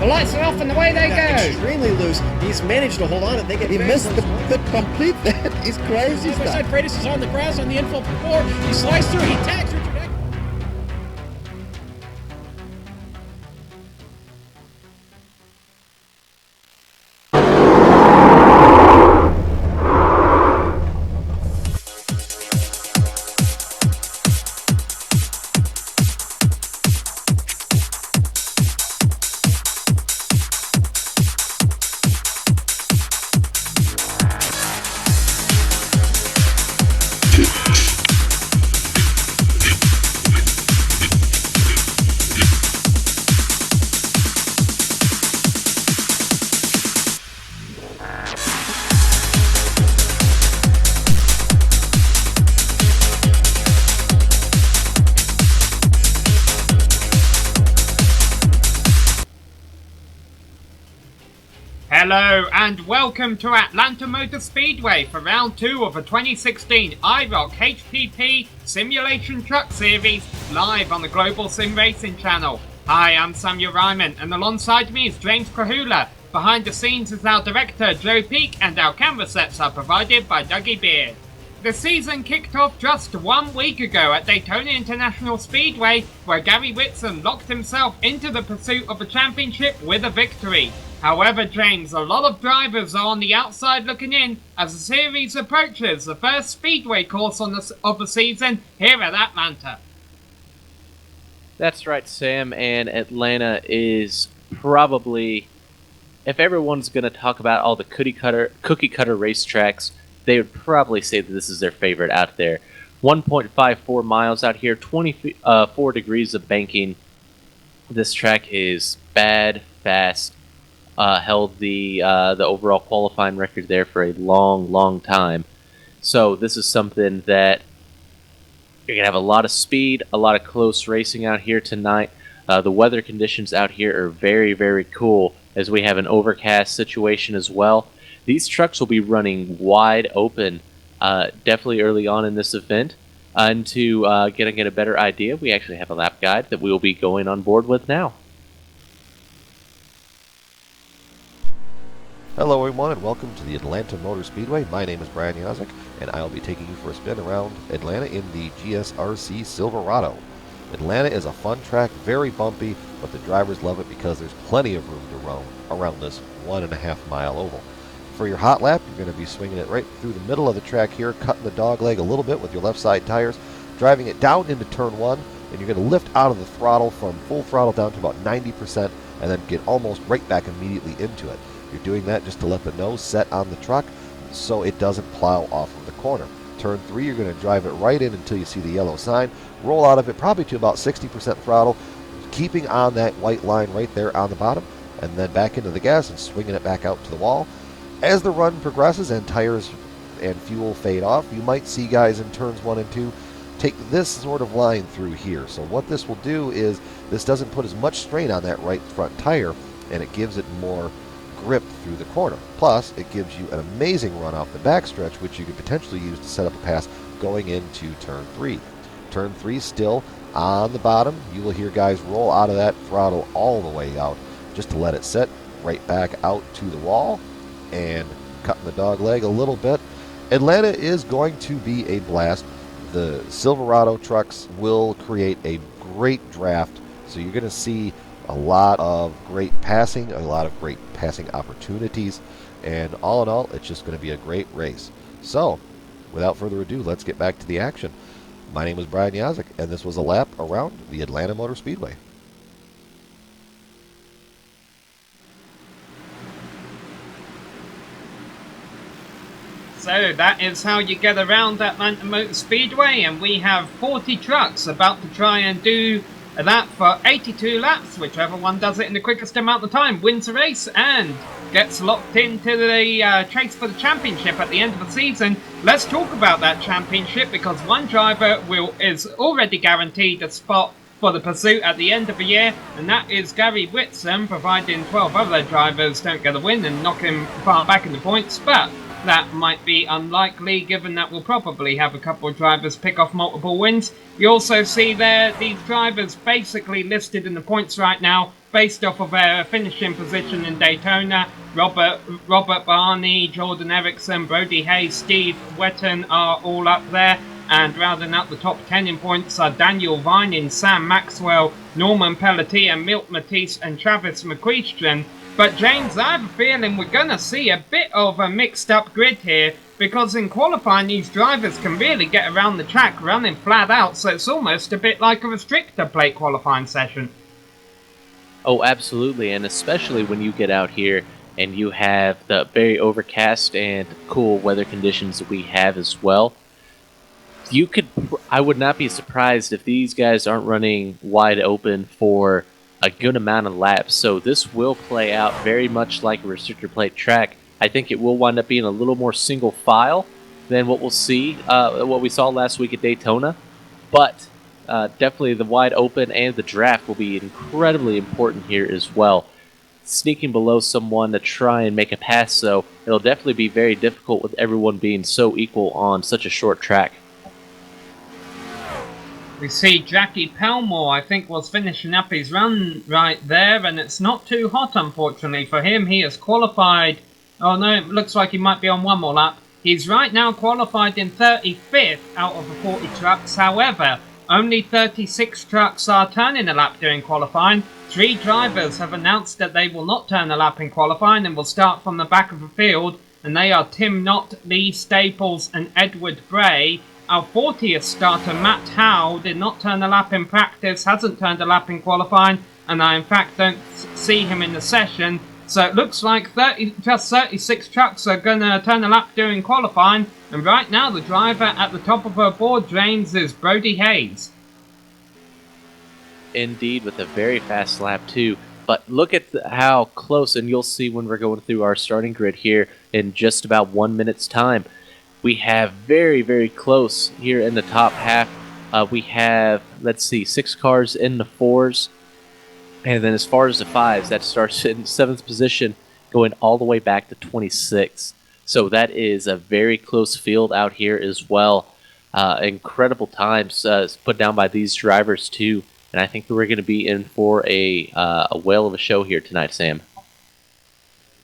lights are off and away they go. Extremely loose. He's managed to hold on and they get. He missed the complete that. He's crazy stuff. Side Freitas is on the grass on the infield before. He slides through. He tags Richard Eck. Hello and welcome to Atlanta Motor Speedway for round 2 of the 2016 iROC HPP Simulation Truck Series live on the Global Sim Racing channel. Hi, I'm Samuel Ryman and alongside me is James Krahula. Behind the scenes is our director Joe Peak and our camera sets are provided by Dougie Beard. The season kicked off just 1 week ago at Daytona International Speedway where Gary Whitson locked himself into the pursuit of the championship with a victory. However, James, a lot of drivers are on the outside looking in as the series approaches the first speedway course of the season here at Atlanta. That's right, Sam, and Atlanta is probably, if everyone's going to talk about all the cookie cutter racetracks, they would probably say that this is their favorite out there. 1.54 miles out here, 24 degrees of banking. This track is bad, fast. Held the overall qualifying record there for a long time. So this is something that you're going to have a lot of speed, a lot of close racing out here tonight. The weather conditions out here are very cool as we have an overcast situation as well. These trucks will be running wide open definitely early on in this event. And to get a better idea, we actually have a lap guide that we will be going on board with now. Hello everyone and welcome to the Atlanta Motor Speedway. My name is Brian Yazek and I'll be taking you for a spin around Atlanta in the GSRC Silverado. Atlanta is a fun track, very bumpy, but the drivers love it because there's plenty of room to roam around this 1.5 mile oval. For your hot lap, you're going to be swinging it right through the middle of the track here, cutting the dog leg a little bit with your left side tires, driving it down into turn 1, and you're going to lift out of the throttle from full throttle down to about 90% and then get almost right back immediately into it. You're doing that just to let the nose set on the truck so it doesn't plow off of the corner. Turn 3, you're going to drive it right in until you see the yellow sign. Roll out of it probably to about 60% throttle, keeping on that white line right there on the bottom, and then back into the gas and swinging it back out to the wall. As the run progresses and tires and fuel fade off, you might see guys in turns 1 and 2 take this sort of line through here. So what this will do is this doesn't put as much strain on that right front tire, and it gives it more grip through the corner. Plus, it gives you an amazing run off the backstretch, which you could potentially use to set up a pass going into turn 3. Turn 3 still on the bottom. You will hear guys roll out of that throttle all the way out just to let it set right back out to the wall and cutting the dog leg a little bit. Atlanta is going to be a blast. The Silverado trucks will create a great draft, so you're going to see a lot of great passing, a lot of great passing opportunities, and all in all, it's just going to be a great race. So, without further ado, let's get back to the action. My name is Brian Yazek, and this was a lap around the Atlanta Motor Speedway. So that is how you get around Atlanta Motor Speedway, and we have 40 trucks about to try and do that for 82 laps. Whichever one does it in the quickest amount of time wins the race and gets locked into the chase for the championship at the end of the season. Let's talk about that championship, because one driver is already guaranteed a spot for the pursuit at the end of the year, and that is Gary Whitson, providing 12 other drivers don't get a win and knock him far back in the points. But that might be unlikely, given that we'll probably have a couple of drivers pick off multiple wins. You also see there these drivers basically listed in the points right now based off of their finishing position in Daytona. Robert Barney, Jordan Erickson, Brody Hayes, Steve Wetton are all up there. And rounding up the top 10 in points are Daniel Vining, Sam Maxwell, Norman Pelletier, Milt Matisse, and Travis McQuestion. But James, I have a feeling we're going to see a bit of a mixed up grid here, because in qualifying these drivers can really get around the track running flat out, so it's almost a bit like a restrictor plate qualifying session. Oh, absolutely, and especially when you get out here and you have the very overcast and cool weather conditions that we have as well. I would not be surprised if these guys aren't running wide open for a good amount of laps. So this will play out very much like a restrictor plate track. I think it will wind up being a little more single file than what we'll see, what we saw last week at Daytona. But definitely the wide open and the draft will be incredibly important here as well. Sneaking below someone to try and make a pass, though, it'll definitely be very difficult with everyone being so equal on such a short track. We see Jackie Pelmore, I think, was finishing up his run right there, and it's not too hot, unfortunately, for him. He has qualified. Oh no, it looks like he might be on one more lap. He's right now qualified in 35th out of the 40 trucks. However, only 36 trucks are turning a lap during qualifying. 3 drivers have announced that they will not turn a lap in qualifying and will start from the back of the field, and they are Tim Knott, Lee Staples, and Edward Bray. Our 40th starter, Matt Howe, did not turn a lap in practice, hasn't turned a lap in qualifying, and I in fact don't see him in the session. So it looks like just 36 trucks are going to turn a lap during qualifying, and right now the driver at the top of her board, James, is Brody Hayes. Indeed, with a very fast lap too. But look at how close, and you'll see when we're going through our starting grid here in just about 1 minute's time. We have very, very close here in the top half. We have, let's see, 6 cars in the 4s. And then as far as the 5s, that starts in 7th position, going all the way back to 26th. So that is a very close field out here as well. Incredible times put down by these drivers too. And I think that we're going to be in for a whale of a show here tonight, Sam.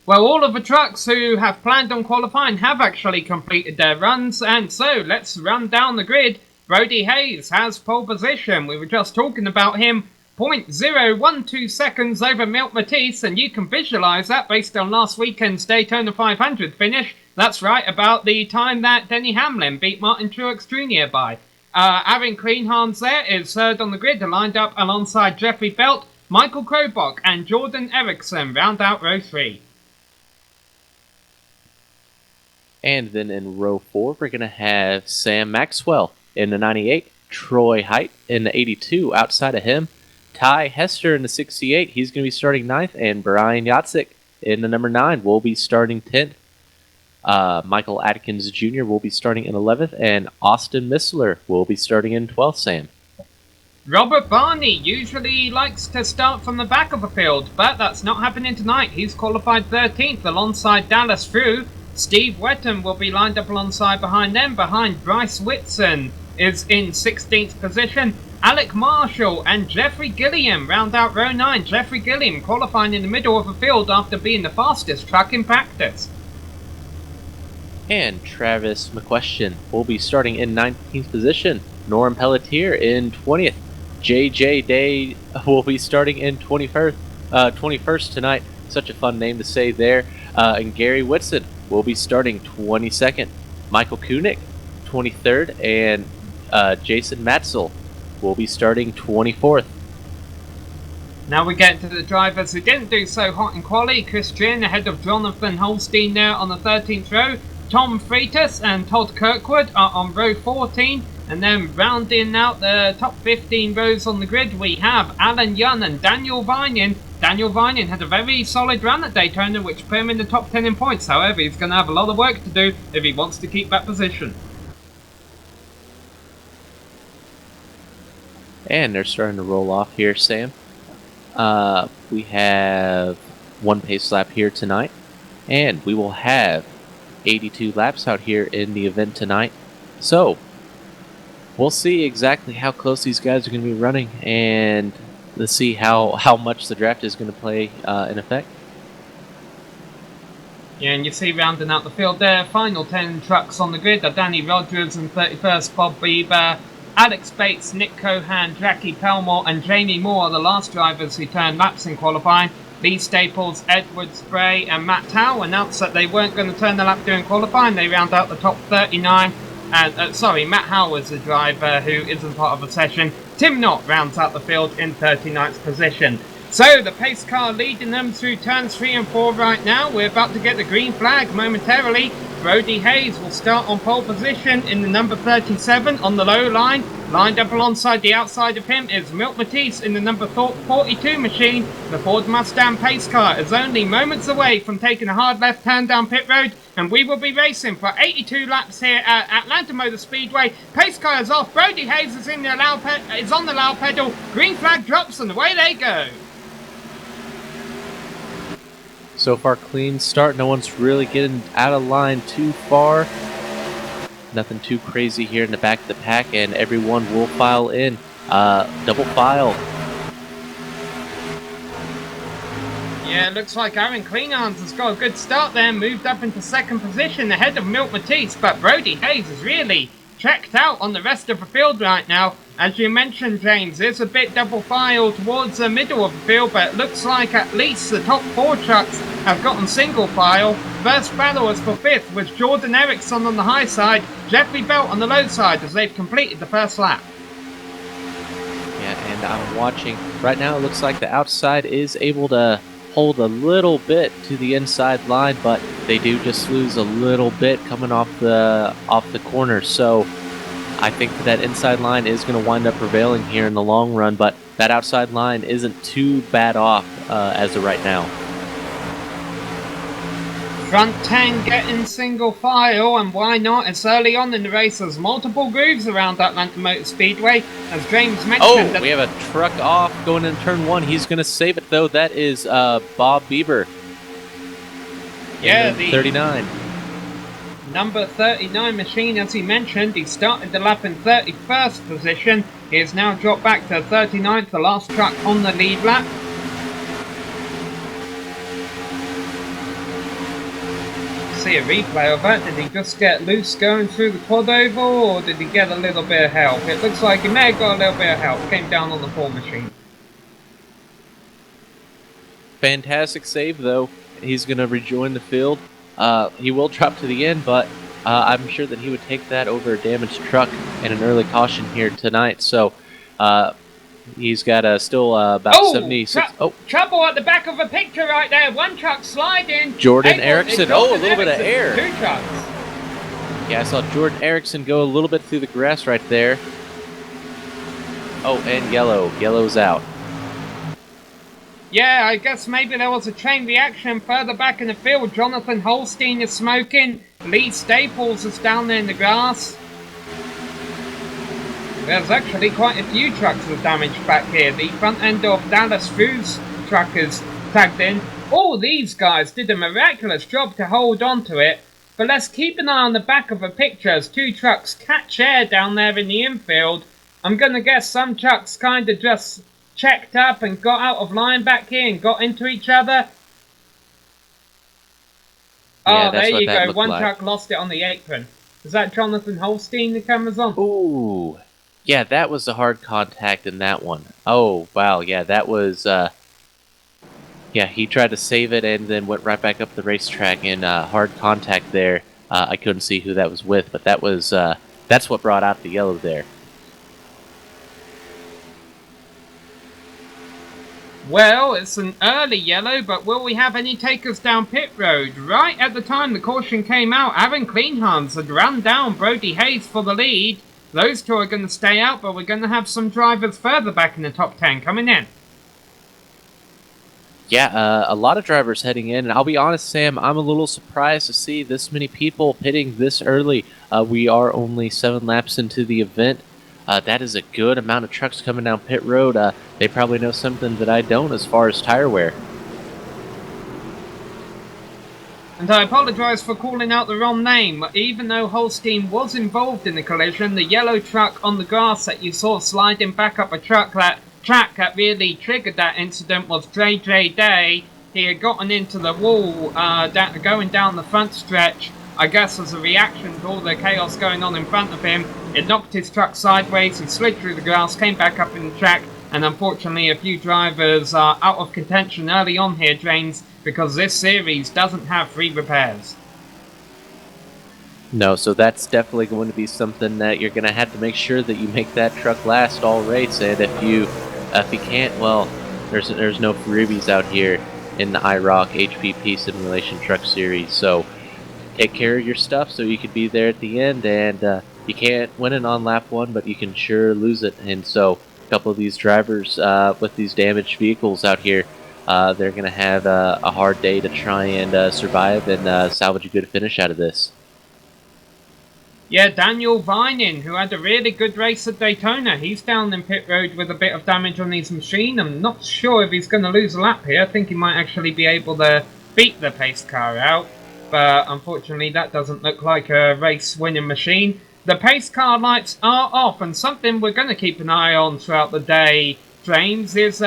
Well, all of the trucks who have planned on qualifying have actually completed their runs, and so let's run down the grid. Brody Hayes has pole position. We were just talking about him. 0.012 seconds over Milt Matisse, and you can visualise that based on last weekend's Daytona 500 finish. That's right, about the time that Denny Hamlin beat Martin Truex Jr. by. Aaron Kleinhans there is third on the grid, lined up alongside Jeffrey Belt, Michael Krobach, and Jordan Erickson round out row 3. And then in row 4, we're going to have Sam Maxwell in the 98, Troy Height in the 82 outside of him, Ty Hester in the 68, he's going to be starting 9th, and Brian Yatzik in the number 9 will be starting 10th. Michael Atkins Jr. will be starting in 11th, and Austin Missler will be starting in 12th, Sam. Robert Barney usually likes to start from the back of the field, but that's not happening tonight. He's qualified 13th alongside Dallas Frew. Steve Wetton will be lined up alongside behind them. Behind Bryce Whitson is in 16th position. Alec Marshall and Jeffrey Gilliam round out row 9. Jeffrey Gilliam qualifying in the middle of the field after being the fastest truck in practice. And Travis McQuestion will be starting in 19th position. Norm Pelletier in 20th. JJ Day will be starting in 21st tonight. Such a fun name to say there. And Gary Whitson will be starting 22nd. Michael Koenig, 23rd. And Jason Matzel will be starting 24th. Now we get to the drivers who didn't do so hot in quali. Christian ahead of Jonathan Holstein there on the 13th row. Tom Freitas and Todd Kirkwood are on row 14. And then rounding out the top 15 rows on the grid, we have Alan Young and Daniel Vining. Daniel Vining had a very solid run at Daytona, which put him in the top 10 in points. However, he's going to have a lot of work to do if he wants to keep that position. And they're starting to roll off here, Sam. We have one pace lap here tonight, and we will have 82 laps out here in the event tonight. So we'll see exactly how close these guys are going to be running, and to see how much the draft is going to play in effect. Yeah, and you see rounding out the field there, final 10 trucks on the grid are Danny Rogers and 31st Bob Bieber, Alex Bates, Nick Cohan, Jackie Pelmore and Jamie Moore are the last drivers who turned laps in qualifying. Lee Staples, Edward Spray and Matt Howe announced that they weren't going to turn the lap during qualifying. They round out the top 39. Matt Howe was the driver who isn't part of the session. Tim Knott rounds out the field in 39th position. So the pace car leading them through turns 3 and 4 right now. We're about to get the green flag momentarily. Brody Hayes will start on pole position in the number 37 on the low line. Lined up alongside the outside of him is Milt Matisse in the number 42 machine. The Ford Mustang pace car is only moments away from taking a hard left turn down pit road, and we will be racing for 82 laps here at Atlanta Motor Speedway. Pace car is off. Brody Hayes is on the loud pedal. Green flag drops and away they go. So far, clean start. No one's really getting out of line too far. Nothing too crazy here in the back of the pack, and everyone will file in. Double file. Yeah, looks like Aaron Cleanarms has got a good start there, moved up into second position ahead of Milt Matisse, but Brody Hayes is really checked out on the rest of the field right now. As you mentioned, James, it's a bit double file towards the middle of the field, but it looks like at least the top 4 trucks have gotten single file. First battlers for 5th was Jordan Erickson on the high side, Jeffrey Belt on the low side as they've completed the first lap. Yeah, and I'm watching. Right now it looks like the outside is able to hold a little bit to the inside line, but they do just lose a little bit coming off the corner. So I think that inside line is going to wind up prevailing here in the long run, but that outside line isn't too bad off as of right now. Front 10 getting single file, and why not? It's early on in the race. There's multiple grooves around Atlanta Motor Speedway, as James mentioned. Oh, we have a truck off going in turn 1. He's going to save it, though. That is Bob Bieber. Yeah, the 39. Number 39 machine, as he mentioned, he started the lap in 31st position. He has now dropped back to 39th, the last truck on the lead lap. See a replay of that. Did he just get loose going through the quad oval, or did he get a little bit of help? It looks like he may have got a little bit of help. Came down on the pole machine. Fantastic save, though. He's going to rejoin the field. He will drop to the end, but I'm sure that he would take that over a damaged truck and an early caution here tonight. So he's got still about 76. Trouble at the back of the picture right there. One truck sliding. Jordan Erickson. A little bit of air. 2 trucks. Yeah, I saw Jordan Erickson go a little bit through the grass right there. Oh, and yellow. Yellow's out. Yeah, I guess maybe there was a chain reaction further back in the field. Jonathan Holstein is smoking. Lee Staples is down there in the grass. There's actually quite a few trucks with damage back here. The front end of Dallas Drew's truck is tagged in. All these guys did a miraculous job to hold on to it. But let's keep an eye on the back of the picture as 2 trucks catch air down there in the infield. I'm going to guess some trucks kind of just checked up and got out of line back here and got into each other. Yeah, oh, there you go. One like. truck lost it on the apron. Is that Jonathan Holstein the camera's on? Ooh. Yeah, that was the hard contact in that one. Oh, wow. Yeah, that was... yeah, he tried to save it and then went right back up the racetrack in hard contact there. I couldn't see who that was with, but that was... that's what brought out the yellow there. Well, it's an early yellow, but will we have any takers down pit road? Right at the time the caution came out, Aaron Cleanarms had run down Brody Hayes for the lead. Those 2 are going to stay out, but we're going to have some drivers further back in the top 10 coming in. Yeah, a lot of drivers heading in, and I'll be honest, Sam, I'm a little surprised to see this many people pitting this early. We are only 7 laps into the event. That is a good amount of trucks coming down pit road. They probably know something that I don't as far as tire wear. And I apologise for calling out the wrong name. Even though Holstein was involved in the collision, the yellow truck on the grass that you saw sliding back up a truck that track that really triggered that incident was JJ Day. He had gotten into the wall going down the front stretch, I guess as a reaction to all the chaos going on in front of him. It knocked his truck sideways, he slid through the grass, came back up in the track, and unfortunately a few drivers are out of contention early on here, James, because this series doesn't have free repairs. No, so that's definitely going to be something that you're going to have to make sure that you make that truck last all race, and if you can't, well, there's no freebies out here in the iROC HPP Simulation Truck Series, so take care of your stuff so you can be there at the end, and you can't win it on lap 1, but you can sure lose it, and so a couple of these drivers with these damaged vehicles out here, they're going to have a hard day to try and survive and salvage a good finish out of this. Yeah, Daniel Vining, who had a really good race at Daytona. He's down in pit road with a bit of damage on his machine. I'm not sure if he's going to lose a lap here. I think he might actually be able to beat the pace car out. But unfortunately, that doesn't look like a race-winning machine. The pace car lights are off, and something we're going to keep an eye on throughout the day, James, is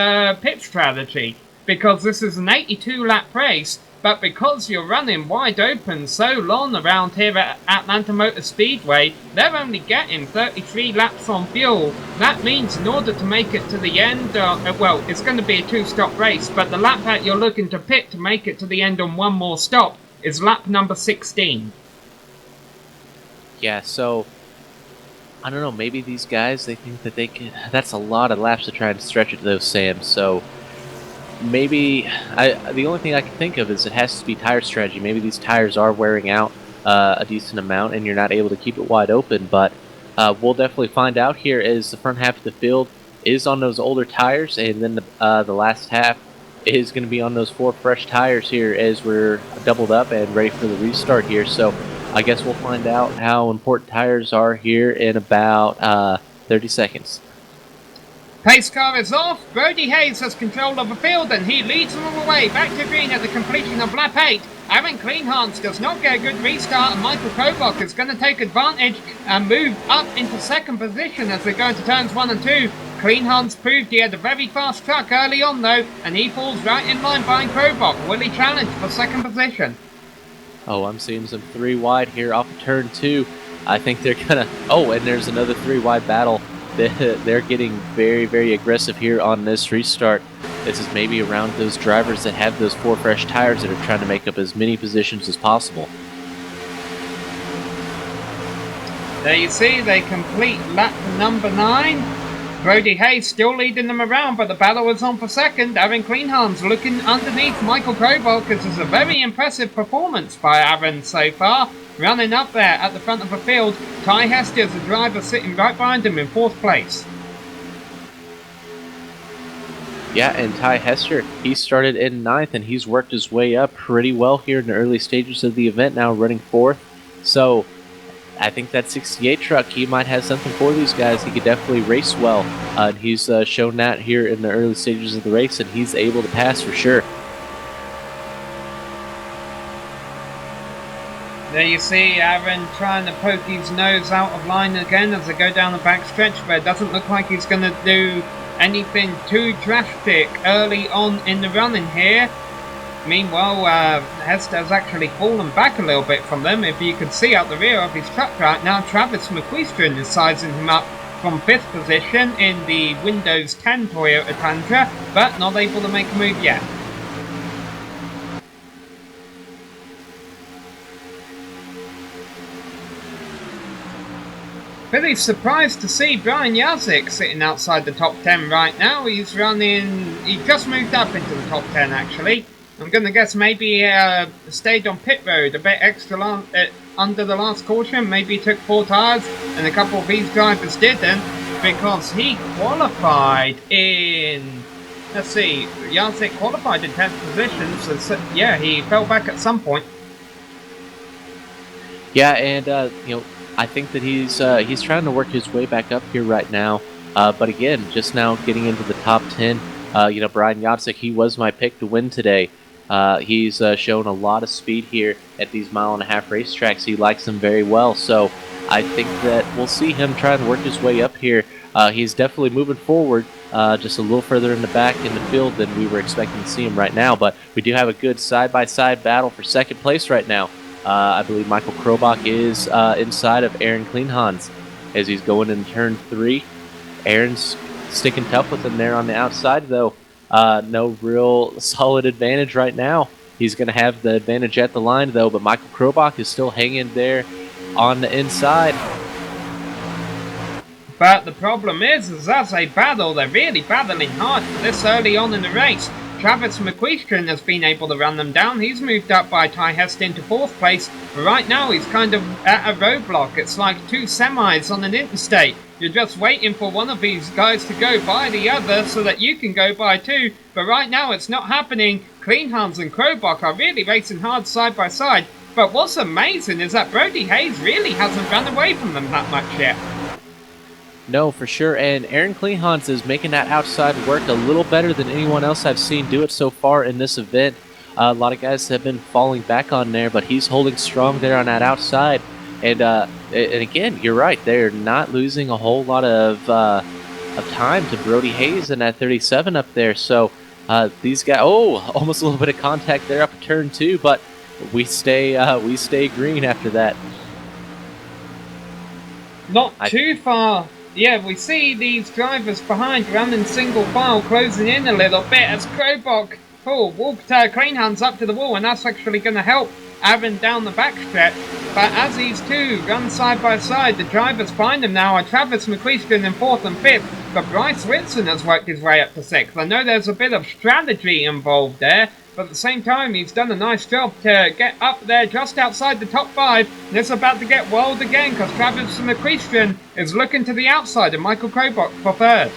pit strategy. Because this is an 82-lap race, but because you're running wide open so long around here at Atlanta Motor Speedway, they're only getting 33 laps on fuel. That means in order to make it to the end, well, it's going to be a 2-stop race, but the lap that you're looking to pit to make it to the end on one more stop is lap number 16. Yeah, so I don't know, maybe these guys, they think that they can, that's a lot of laps to try and stretch it to those Sams, so maybe, the only thing I can think of is it has to be tire strategy. Maybe these tires are wearing out a decent amount and you're not able to keep it wide open, but we'll definitely find out here as the front half of the field is on those older tires, and then the last half is going to be on those 4 fresh tires here as we're doubled up and ready for the restart here. So I guess we'll find out how important tires are here in about 30 seconds. Pace car is off. Brody Hayes has control of the field and he leads them all the way back to green at the completion of lap 8. Aaron Kleinhans does not get a good restart, and Michael Kobach is going to take advantage and move up into second position as they go into turns 1 and 2. Kleinhans proved he had a very fast truck early on though, and he falls right in line behind Kobach. Will he challenge for second position? Oh, I'm seeing some 3 wide here off of turn 2. I think they're gonna, oh, and there's another 3 wide battle. They're getting very, very aggressive here on this restart. This is maybe around those drivers that have those 4 fresh tires that are trying to make up as many positions as possible. There you see, they complete lap number 9. Brody Hayes still leading them around, but the battle is on for second. Aaron Kleinhans looking underneath Michael Kobach. This is a very impressive performance by Aaron so far. Running up there at the front of the field, Ty Hester is the driver sitting right behind him in 4th place. Yeah, and Ty Hester, he started in 9th and he's worked his way up pretty well here in the early stages of the event, now running 4th. So I think that 68 truck, he might have something for these guys. He could definitely race well. He's shown that here in the early stages of the race, and he's able to pass for sure. There you see Aaron trying to poke his nose out of line again as they go down the back stretch, but it doesn't look like he's going to do anything too drastic early on in the running here. Meanwhile, Hester's actually fallen back a little bit from them. If you can see out the rear of his truck right now, Travis McQuistron is sizing him up from 5th position in the Windows 10 Toyota Tundra, but not able to make a move yet. Really surprised to see Brian Yazik sitting outside the top 10 right now. He's running, he just moved up into the top 10 actually. I'm going to guess maybe he stayed on pit road a bit extra long, under the last caution. Maybe he took 4 tires, and a couple of these drivers didn't, because he qualified in, let's see, Yazik qualified in 10th position, so yeah, he fell back at some point. Yeah, and you know, I think that he's trying to work his way back up here right now. But again, just now getting into the top 10. You know, Brian Yazik, he was my pick to win today. He's shown a lot of speed here at these 1.5-mile racetracks. He likes them very well. So I think that we'll see him try and work his way up here. He's definitely moving forward, just a little further in the back in the field than we were expecting to see him right now. But we do have a good side-by-side battle for second place right now. I believe Michael Krobach is inside of Aaron Kleinhans as he's going in turn 3. Aaron's sticking tough with him there on the outside, though. No real solid advantage right now. He's going to have the advantage at the line, though, but Michael Krobach is still hanging there on the inside. But the problem is as a battle, they're really battling hard this early on in the race. Travis McQuiston has been able to run them down. He's moved up by Ty Hest into 4th place. But right now, he's kind of at a roadblock. It's like 2 semis on an interstate. You're just waiting for one of these guys to go by the other so that you can go by too. But right now, it's not happening. Kleinhans and Krobach are really racing hard side by side. But what's amazing is that Brody Hayes really hasn't run away from them that much yet. No, for sure, and Aaron Kleinhans is making that outside work a little better than anyone else I've seen do it so far in this event. A lot of guys have been falling back on there, but he's holding strong there on that outside. And again, you're right, they're not losing a whole lot of time to Brody Hayes in that 37 up there. So these guys, almost a little bit of contact there up at turn 2, but we stay green after that. Not too far. Yeah, we see these drivers behind running single file, closing in a little bit as Krobach walked Kleinhans up to the wall, and that's actually going to help Aaron down the backstretch. But as these two run side by side, the drivers behind them now are Travis McQuiston in 4th and 5th, but Bryce Whitson has worked his way up to 6th. I know there's a bit of strategy involved there, but at the same time, he's done a nice job to get up there just outside the top 5. And it's about to get wild again because Travis McQuiston is looking to the outside and Michael Krobach for 3rd.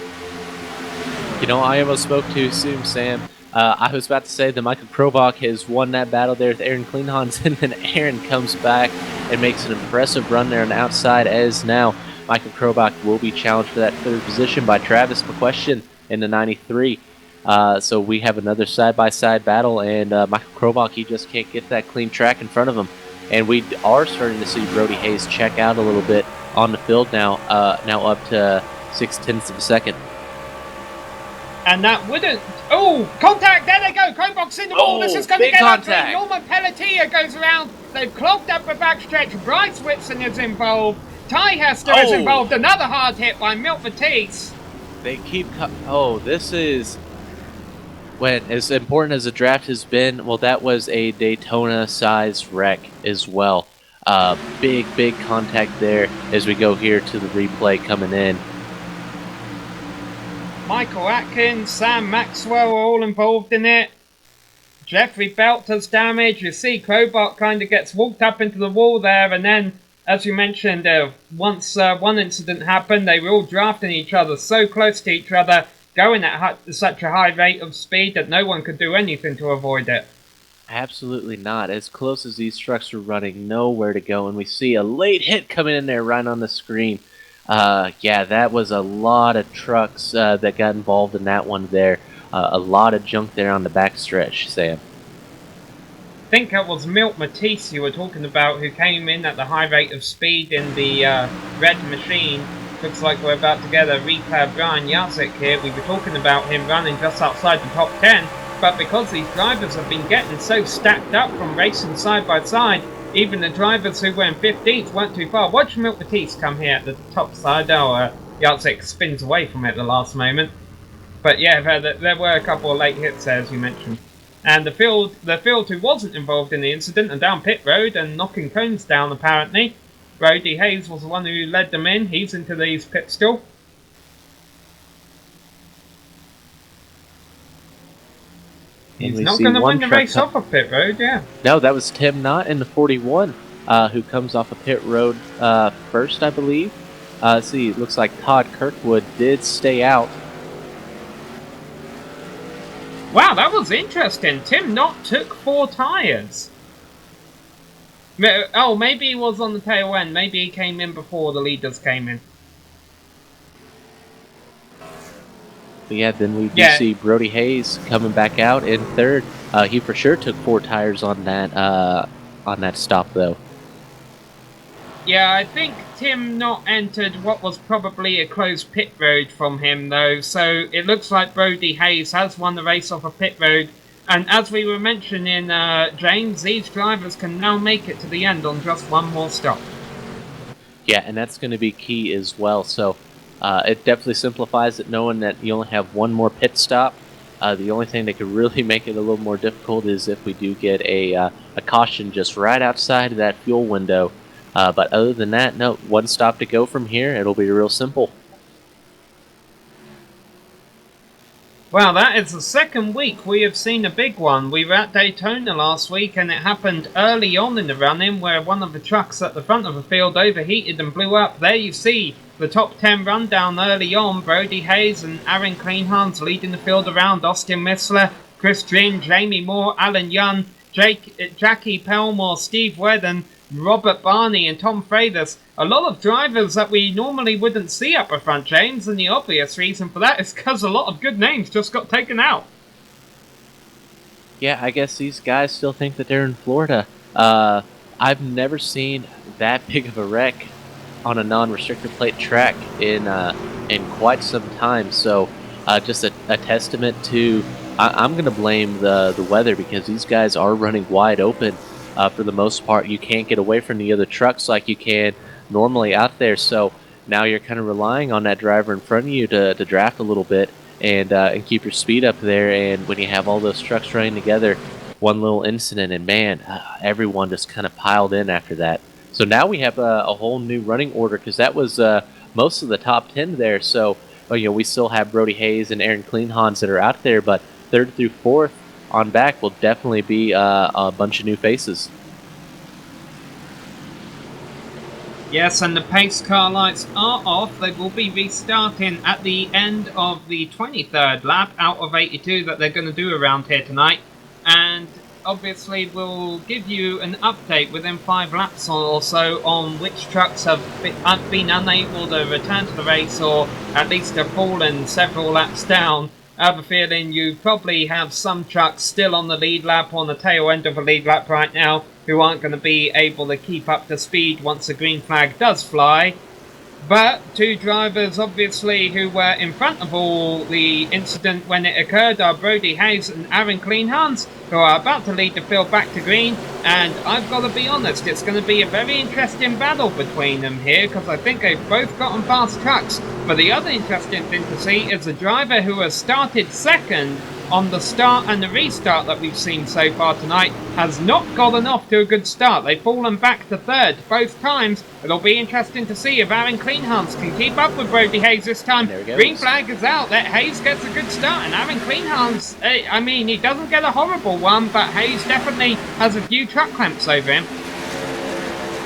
You know, I almost spoke too soon, Sam. I was about to say that Michael Krobach has won that battle there with Aaron Kleinhans, and then Aaron comes back and makes an impressive run there on the outside, as now Michael Krobach will be challenged for that 3rd position by Travis McQuiston in the 93. So we have another side-by-side battle, and Michael Krobach, he just can't get that clean track in front of him. And we are starting to see Brody Hayes check out a little bit on the field now, now up to 0.6 of a second. And that wouldn't... Oh, contact! There they go! Krobach's in the wall! This is going to get contact. ugly! Norman Pelletier goes around. They've clogged up the backstretch. Bryce Whitson is involved. Ty Hester is involved. Another hard hit by Milt Matisse. They keep... this is... When as important as the draft has been, well, that was a Daytona-sized wreck as well. Big contact there as we go here to the replay coming in. Michael Atkins, Sam Maxwell are all involved in it. Jeffrey Belt has damage. You see Krobach kind of gets walked up into the wall there, and then, as you mentioned, once one incident happened, they were all drafting each other so close to each other, going at such a high rate of speed that no one could do anything to avoid it. Absolutely not. As close as these trucks are running, nowhere to go. And we see a late hit coming in there right on the screen. Yeah, that was a lot of trucks that got involved in that one there. A lot of junk there on the backstretch, Sam. I think it was Milt Matisse you were talking about, who came in at the high rate of speed in the red machine. Looks like we're about to get a replay of Brian Yazik here. We were talking about him running just outside the top 10, but because these drivers have been getting so stacked up from racing side by side, even the drivers who were in 15th weren't too far. Watch Milt Matisse come here at the top side. Yazik spins away from it at the last moment. But yeah, there were a couple of late hits there, as you mentioned. And the field who wasn't involved in the incident are down pit road and knocking cones down, apparently. Brody Hayes was the one who led them in. He's into these pits still. He's not going to win the race off of pit road, yeah. No, that was Tim Knott in the 41, who comes off of pit road first, I believe. See, it looks like Todd Kirkwood did stay out. Wow, that was interesting. Tim Knott took 4 tyres. Oh, maybe he was on the tail end. Maybe he came in before the leaders came in. But yeah, then we do see Brody Hayes coming back out in 3rd. He for sure took 4 tires on that stop, though. Yeah, I think Tim not entered what was probably a closed pit road from him, though, so it looks like Brody Hayes has won the race off a pit road. And as we were mentioning, James, these drivers can now make it to the end on just one more stop. Yeah, and that's going to be key as well. So it definitely simplifies it knowing that you only have one more pit stop. The only thing that could really make it a little more difficult is if we do get a caution just right outside of that fuel window. But other than that, no, one stop to go from here. It'll be real simple. Well, that is the second week we have seen a big one. We were at Daytona last week, and it happened early on in the run-in where one of the trucks at the front of the field overheated and blew up. There you see the top 10 rundown early on. Brody Hayes and Aaron Kleinhans leading the field around. Austin Missler, Chris Drin, Jamie Moore, Alan Young, Jackie Pelmore, Steve Wedden, Robert Barney and Tom Freitas. A lot of drivers that we normally wouldn't see up front, James, and the obvious reason for that is because a lot of good names just got taken out. Yeah, I guess these guys still think that they're in Florida. I've never seen that big of a wreck on a non-restrictor plate track in quite some time. So just a testament to, I'm going to blame the weather, because these guys are running wide open. For the most part, you can't get away from the other trucks like you can normally out there. So now you're kind of relying on that driver in front of you to draft a little bit and keep your speed up there. And when you have all those trucks running together, one little incident, and man, everyone just kind of piled in after that. So now we have a whole new running order, because that was most of the top 10 there. So we still have Brody Hayes and Aaron Kleinhans that are out there, but third through fourth on back will definitely be a bunch of new faces. Yes, and the pace car lights are off. They will be restarting at the end of the 23rd lap out of 82 that they're going to do around here tonight. And obviously we'll give you an update within 5 laps or so on which trucks have been unable to return to the race, or at least have fallen several laps down. I have a feeling you probably have some trucks still on the lead lap, on the tail end of the lead lap right now, who aren't going to be able to keep up to speed once the green flag does fly. But 2 drivers, obviously, who were in front of all the incident when it occurred are Brody Hayes and Aaron Kleinhans, who are about to lead the field back to green. And I've got to be honest, it's going to be a very interesting battle between them here, because I think they've both gotten fast trucks. But the other interesting thing to see is the driver who has started second on the start and the restart that we've seen so far tonight has not gotten off to a good start. They've fallen back to third both times. It'll be interesting to see if Aaron Kleinhans can keep up with Brody Hayes this time. Green flag is out. That Hayes gets a good start, and Aaron Kleinhans, I mean, he doesn't get a horrible one, but Hayes definitely has a few truck clamps over him.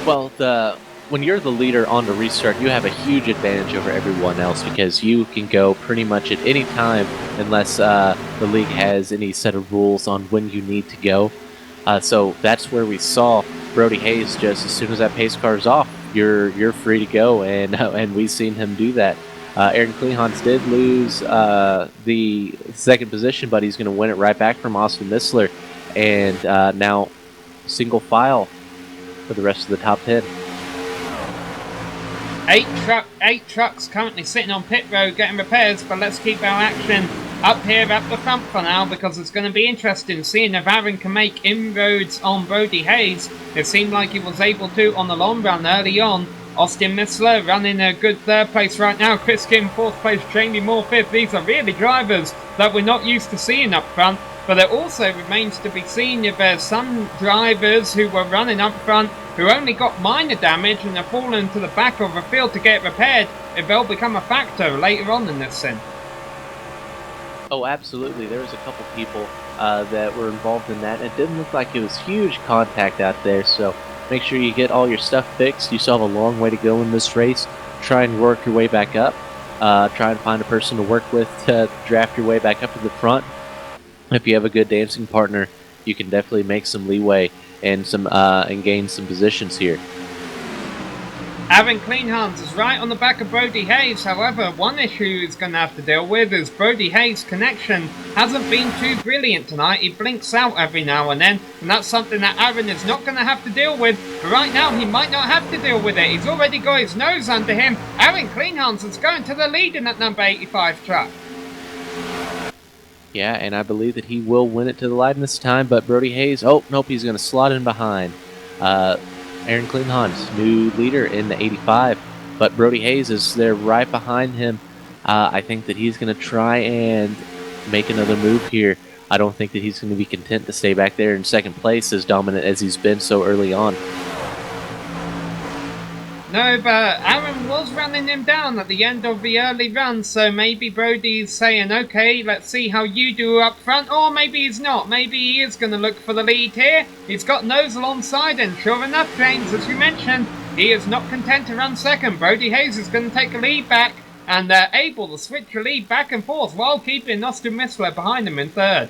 Well, when you're the leader on the restart, you have a huge advantage over everyone else, because you can go pretty much at any time unless the league has any set of rules on when you need to go. So that's where we saw Brody Hayes, just as soon as that pace car is off, you're free to go, and we've seen him do that. Aaron Kleinhans did lose the second position, but he's going to win it right back from Austin Missler, and now single file for the rest of the top 10. 8 trucks currently sitting on pit road getting repairs, but let's keep our action up here at the front for now, because it's going to be interesting seeing if Aaron can make inroads on Brody Hayes. It seemed like he was able to on the long run early on. Austin Missler running a good 3rd place right now. Chris Kim 4th place, Jamie Moore 5th. These are really drivers that we're not used to seeing up front. But it also remains to be seen if there's some drivers who were running up front who only got minor damage and have fallen to the back of the field to get repaired, if they'll become a factor later on in this thing. Oh, absolutely. There was a couple people that were involved in that. It didn't look like it was huge contact out there, so make sure you get all your stuff fixed. You still have a long way to go in this race. Try and work your way back up. Try and find a person to work with to draft your way back up to the front. If you have a good dancing partner, you can definitely make some leeway and gain some positions here. Aaron Cleanhands is right on the back of Brody Hayes. However, one issue he's going to have to deal with is Brody Hayes' connection hasn't been too brilliant tonight. He blinks out every now and then, and that's something that Aaron is not going to have to deal with. But right now, he might not have to deal with it. He's already got his nose under him. Aaron Cleanhands is going to the lead in that number 85 truck. Yeah, and I believe that he will win it to the line this time, but Brody Hayes, oh, nope, he's going to slot in behind. Aaron Cleanhands, new leader in the 85, but Brody Hayes is there right behind him. I think that he's going to try and make another move here. I don't think that he's going to be content to stay back there in second place as dominant as he's been so early on. No, but Aaron was running him down at the end of the early run, so maybe Brody's saying, okay, let's see how you do up front, or maybe he's not. Maybe he is going to look for the lead here. He's got nose alongside, and sure enough, James, as you mentioned, he is not content to run second. Brody Hayes is going to take a lead back, and they're able to switch the lead back and forth while keeping Austin Missler behind him in third.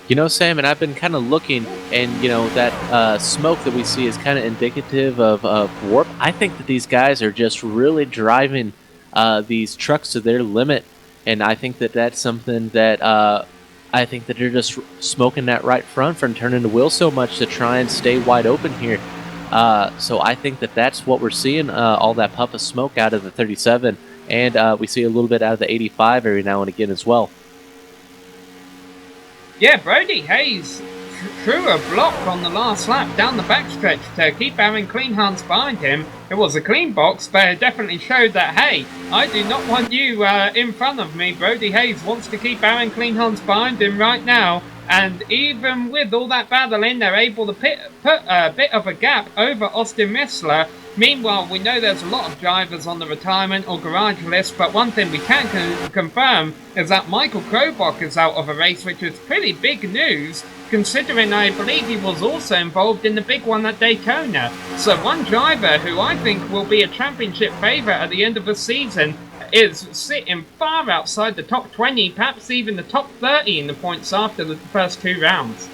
You know, Sam, and I've been kind of looking, and, you know, that smoke that we see is kind of indicative of warp. I think that these guys are just really driving these trucks to their limit, and I think that that's something that I think that they're just smoking that right front from turning the wheel so much to try and stay wide open here. So I think that that's what we're seeing, all that puff of smoke out of the 37, and we see a little bit out of the 85 every now and again as well. Yeah, Brody Hayes threw a block on the last lap down the backstretch to keep Aaron Cleanhands behind him. It was a clean box, but it definitely showed that, hey, I do not want you in front of me. Brody Hayes wants to keep Aaron Cleanhands behind him right now. And even with all that battling, they're able to put a bit of a gap over Austin Missler. Meanwhile, we know there's a lot of drivers on the retirement or garage list, but one thing we can confirm is that Michael Krobach is out of a race, which is pretty big news, considering I believe he was also involved in the big one at Daytona. So one driver who I think will be a championship favourite at the end of the season is sitting far outside the top 20, perhaps even the top 30 in the points after the first two rounds.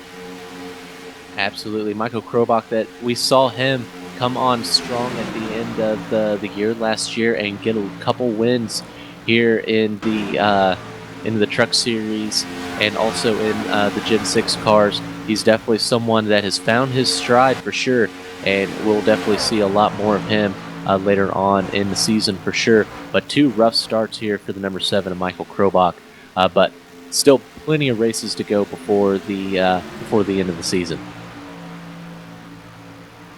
Absolutely. Michael Krobach, that we saw him come on strong at the end of the year last year and get a couple wins here in the Truck Series and also in the Gen 6 cars. He's definitely someone that has found his stride for sure, and we'll definitely see a lot more of him later on in the season for sure. But two rough starts here for the number 7 of Michael Krobach, but still plenty of races to go before the end of the season.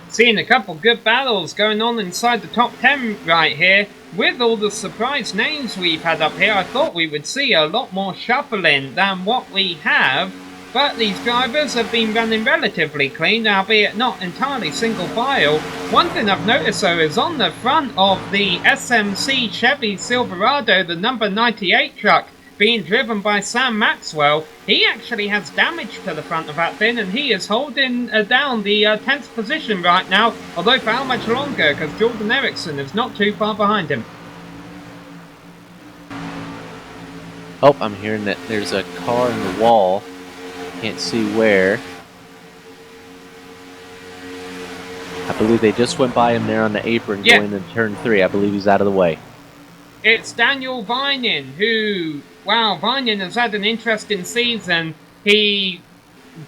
Seeing a couple good battles going on inside the top 10 right here. With all the surprise names we've had up here, I thought we would see a lot more shuffling than what we have. But these drivers have been running relatively clean, albeit not entirely single file. One thing I've noticed though is on the front of the SMC Chevy Silverado, the number 98 truck, being driven by Sam Maxwell, he actually has damage to the front of that thing, and he is holding down the 10th position right now, although for how much longer, because Jordan Erickson is not too far behind him. Oh, I'm hearing that there's a car in the wall. Can't see where. I believe they just went by him there on the apron going into turn 3. I believe he's out of the way. It's Daniel Vinen, who, wow, Vinen has had an interesting season. He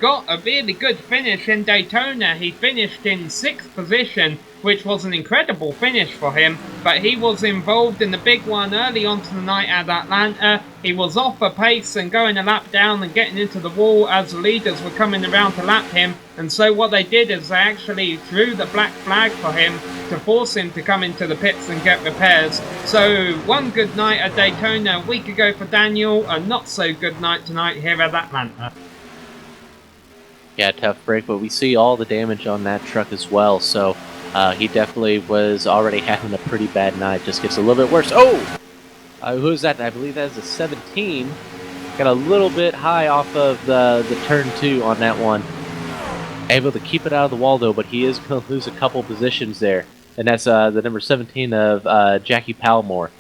got a really good finish in Daytona. He finished in 6th position, which was an incredible finish for him, but he was involved in the big one early on to the night at Atlanta. He was off a pace and going a lap down and getting into the wall as the leaders were coming around to lap him, and so what they did is they actually threw the black flag for him to force him to come into the pits and get repairs. So one good night at Daytona a week ago for Daniel, a not so good night tonight here at Atlanta. Yeah, tough break, but we see all the damage on that truck as well, so he definitely was already having a pretty bad night. Just gets a little bit worse. Oh! Who is that? I believe that's a 17. Got a little bit high off of the turn 2 on that one. Able to keep it out of the wall, though, but he is going to lose a couple positions there. And that's the number 17 of Jackie Palmore.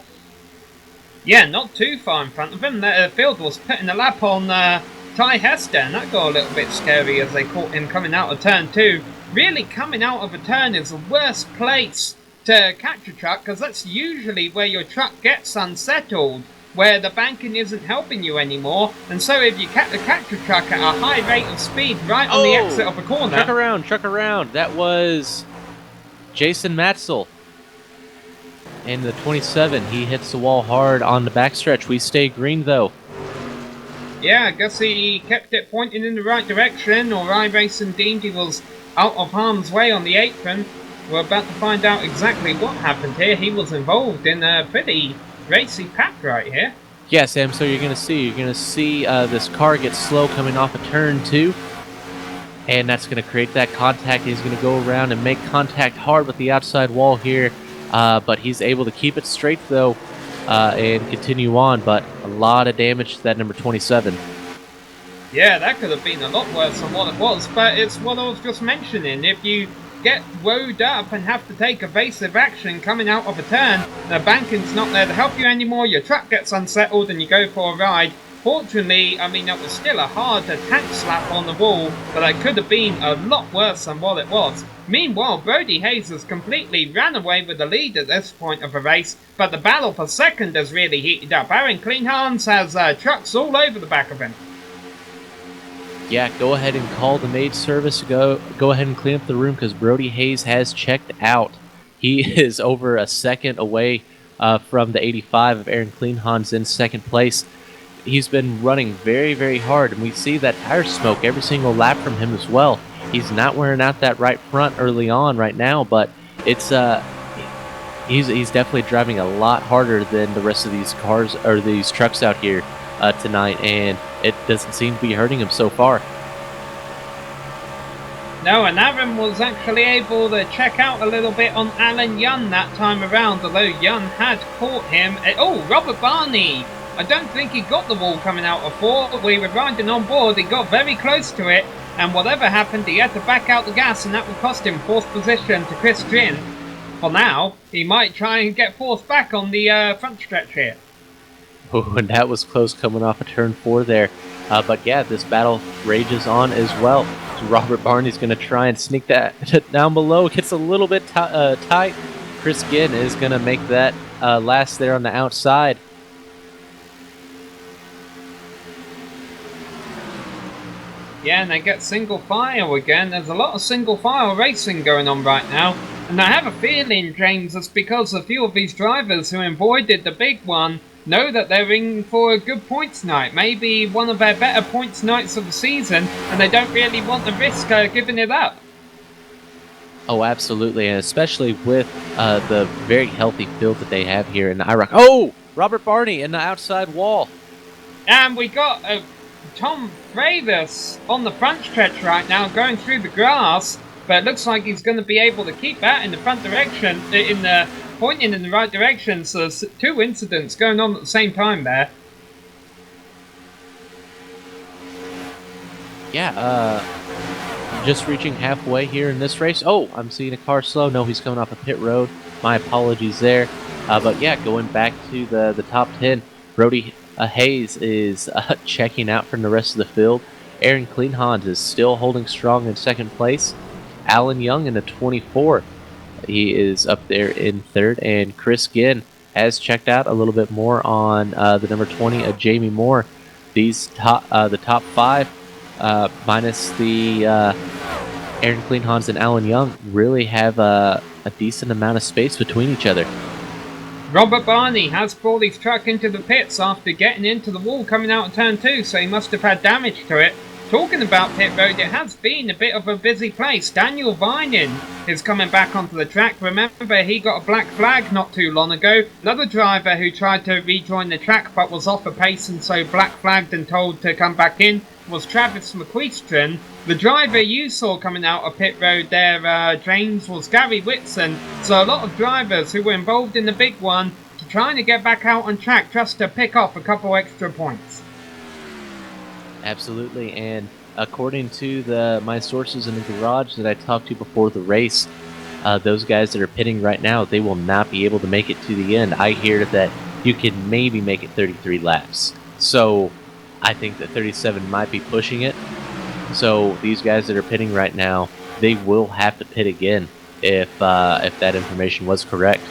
Yeah, not too far in front of him. The field was putting a lap on Ty Hester, and that got a little bit scary as they caught him coming out of turn 2. Really, coming out of a turn is the worst place to catch a truck, because that's usually where your truck gets unsettled, where the banking isn't helping you anymore. And so if you catch a truck at a high rate of speed right on the exit of a corner... Truck around. That was Jason Matzel. In the 27, he hits the wall hard on the backstretch. We stay green, though. Yeah, I guess he kept it pointing in the right direction, or iRacing deemed he was out of harm's way on the apron. We're about to find out exactly what happened here. He was involved in a pretty racy pack right here. Yeah, Sam, so you're going to see this car get slow coming off of turn 2. And that's going to create that contact. He's going to go around and make contact hard with the outside wall here. But he's able to keep it straight, though, and continue on. But a lot of damage to that number 27. Yeah, that could have been a lot worse than what it was. But it's what I was just mentioning. If you get wound up and have to take evasive action coming out of a turn, the banking's not there to help you anymore, your truck gets unsettled and you go for a ride. Fortunately, I mean, that was still a hard tank slap on the wall, but that could have been a lot worse than what it was. Meanwhile, Brody Hayes has completely ran away with the lead at this point of the race, but the battle for second has really heated up. Aaron Kleinhans has trucks all over the back of him. Yeah, go ahead and call the maid service. Go ahead and clean up the room, because Brody Hayes has checked out. He is over a second away from the 85 of Aaron Kleinhans in second place. He's been running very, very hard, and we see that tire smoke every single lap from him as well. He's not wearing out that right front early on right now, but it's he's definitely driving a lot harder than the rest of these cars or these trucks out here tonight, and it doesn't seem to be hurting him so far. No, and Aaron was actually able to check out a little bit on Alan Young that time around, although Young had caught him. Oh, Robert Barney! I don't think he got the wall coming out of 4. We were riding on board, he got very close to it, and whatever happened, he had to back out the gas, and that would cost him 4th position to Chris Ginn. For now, he might try and get 4th back on the front stretch here. Oh, and that was close coming off of turn 4 there. But yeah, this battle rages on as well. So Robert Barney's going to try and sneak that down below. Gets a little bit tight. Chris Ginn is going to make that last there on the outside. Yeah, and they get single file again. There's a lot of single file racing going on right now. And I have a feeling, James, it's because a few of these drivers who avoided the big one know that they're in for a good points night. Maybe one of their better points nights of the season, and they don't really want the risk of giving it up. Oh, absolutely, and especially with the very healthy field that they have here in iROC. Oh, Robert Barney in the outside wall. And we got Tom Freitas on the front stretch right now, going through the grass, but it looks like he's going to be able to keep that in the front direction, pointing in the right direction. So there's 2 incidents going on at the same time there. Yeah, just reaching halfway here in this race. Oh, I'm seeing a car slow. No, he's coming off a pit road. My apologies there. But yeah, going back to the top 10, Brody Hayes is checking out from the rest of the field. Aaron Kleinhans is still holding strong in second place. Alan Young in the 24. He is up there in third. And Chris Ginn has checked out a little bit more on the number 20 of Jamie Moore. These the top 5, minus the Aaron Kleinhans and Alan Young, really have a decent amount of space between each other. Robert Barney has brought his truck into the pits after getting into the wall coming out of turn 2, so he must have had damage to it. Talking about pit road, it has been a bit of a busy place. Daniel Vining is coming back onto the track. Remember, he got a black flag not too long ago. Another driver who tried to rejoin the track but was off a pace and so black flagged and told to come back in was Travis McQueestron. The driver you saw coming out of pit road there, James, was Gary Whitson. So a lot of drivers who were involved in the big one trying to get back out on track just to pick off a couple extra points. Absolutely, and according to my sources in the garage that I talked to before the race, those guys that are pitting right now, they will not be able to make it to the end. I hear that you can maybe make it 33 laps. So I think that 37 might be pushing it. So these guys that are pitting right now, they will have to pit again if that information was correct.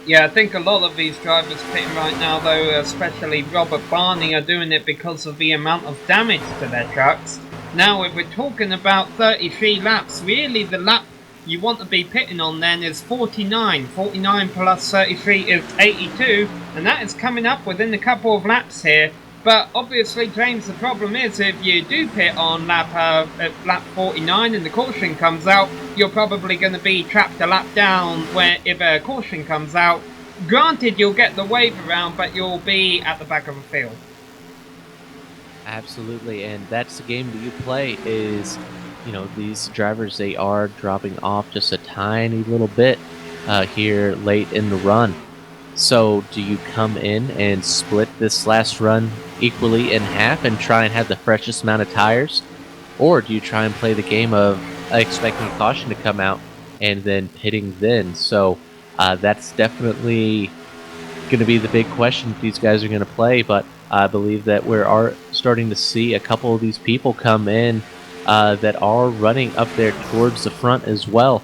Yeah, I think a lot of these drivers pitting right now, though, especially Robert Barney, are doing it because of the amount of damage to their trucks. Now, if we're talking about 33 laps, really the lap you want to be pitting on then is 49. 49 plus 33 is 82, and that is coming up within a couple of laps here. But obviously, James, the problem is if you do pit on lap 49 and the caution comes out, you're probably going to be trapped a lap down where if a caution comes out. Granted, you'll get the wave around, but you'll be at the back of the field. Absolutely, and that's the game that you play is, these drivers, they are dropping off just a tiny little bit here late in the run. So do you come in and split this last run equally in half and try and have the freshest amount of tires? Or do you try and play the game of expecting caution to come out and then pitting then? So that's definitely going to be the big question that these guys are going to play. But I believe that we are starting to see a couple of these people come in that are running up there towards the front as well.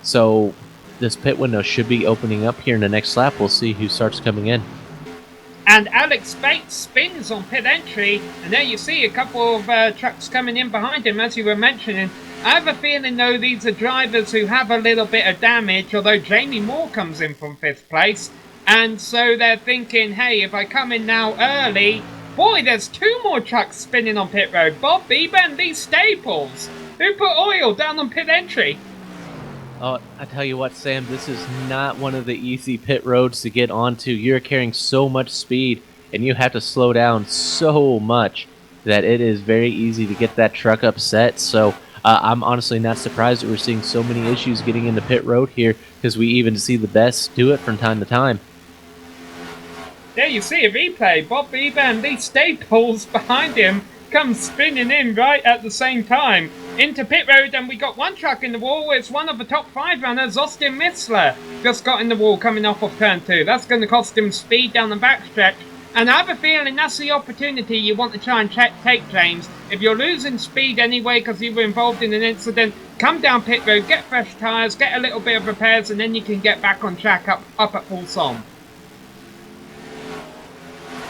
So this pit window should be opening up here in the next lap. We'll see who starts coming in. And Alex Bates spins on pit entry, and there you see a couple of trucks coming in behind him, as you were mentioning. I have a feeling, though, these are drivers who have a little bit of damage, although Jamie Moore comes in from 5th place. And so they're thinking, hey, if I come in now early, boy, there's 2 more trucks spinning on pit road. Bob Bieber and Lee Staples, who put oil down on pit entry. Oh, I tell you what, Sam, this is not one of the easy pit roads to get onto. You're carrying so much speed, and you have to slow down so much that it is very easy to get that truck upset. So I'm honestly not surprised that we're seeing so many issues getting into pit road here, because we even see the best do it from time to time. There you see a replay. Bob Bieber and Lee Staples behind him come spinning in right at the same time into pit road, and we got one truck in the wall. It's one of the top 5 runners, Austin Missler, just got in the wall coming off of turn 2. That's going to cost him speed down the backstretch, and I have a feeling that's the opportunity you want to try and take, James. If you're losing speed anyway because you were involved in an incident, come down pit road, get fresh tyres, get a little bit of repairs, and then you can get back on track up at full song.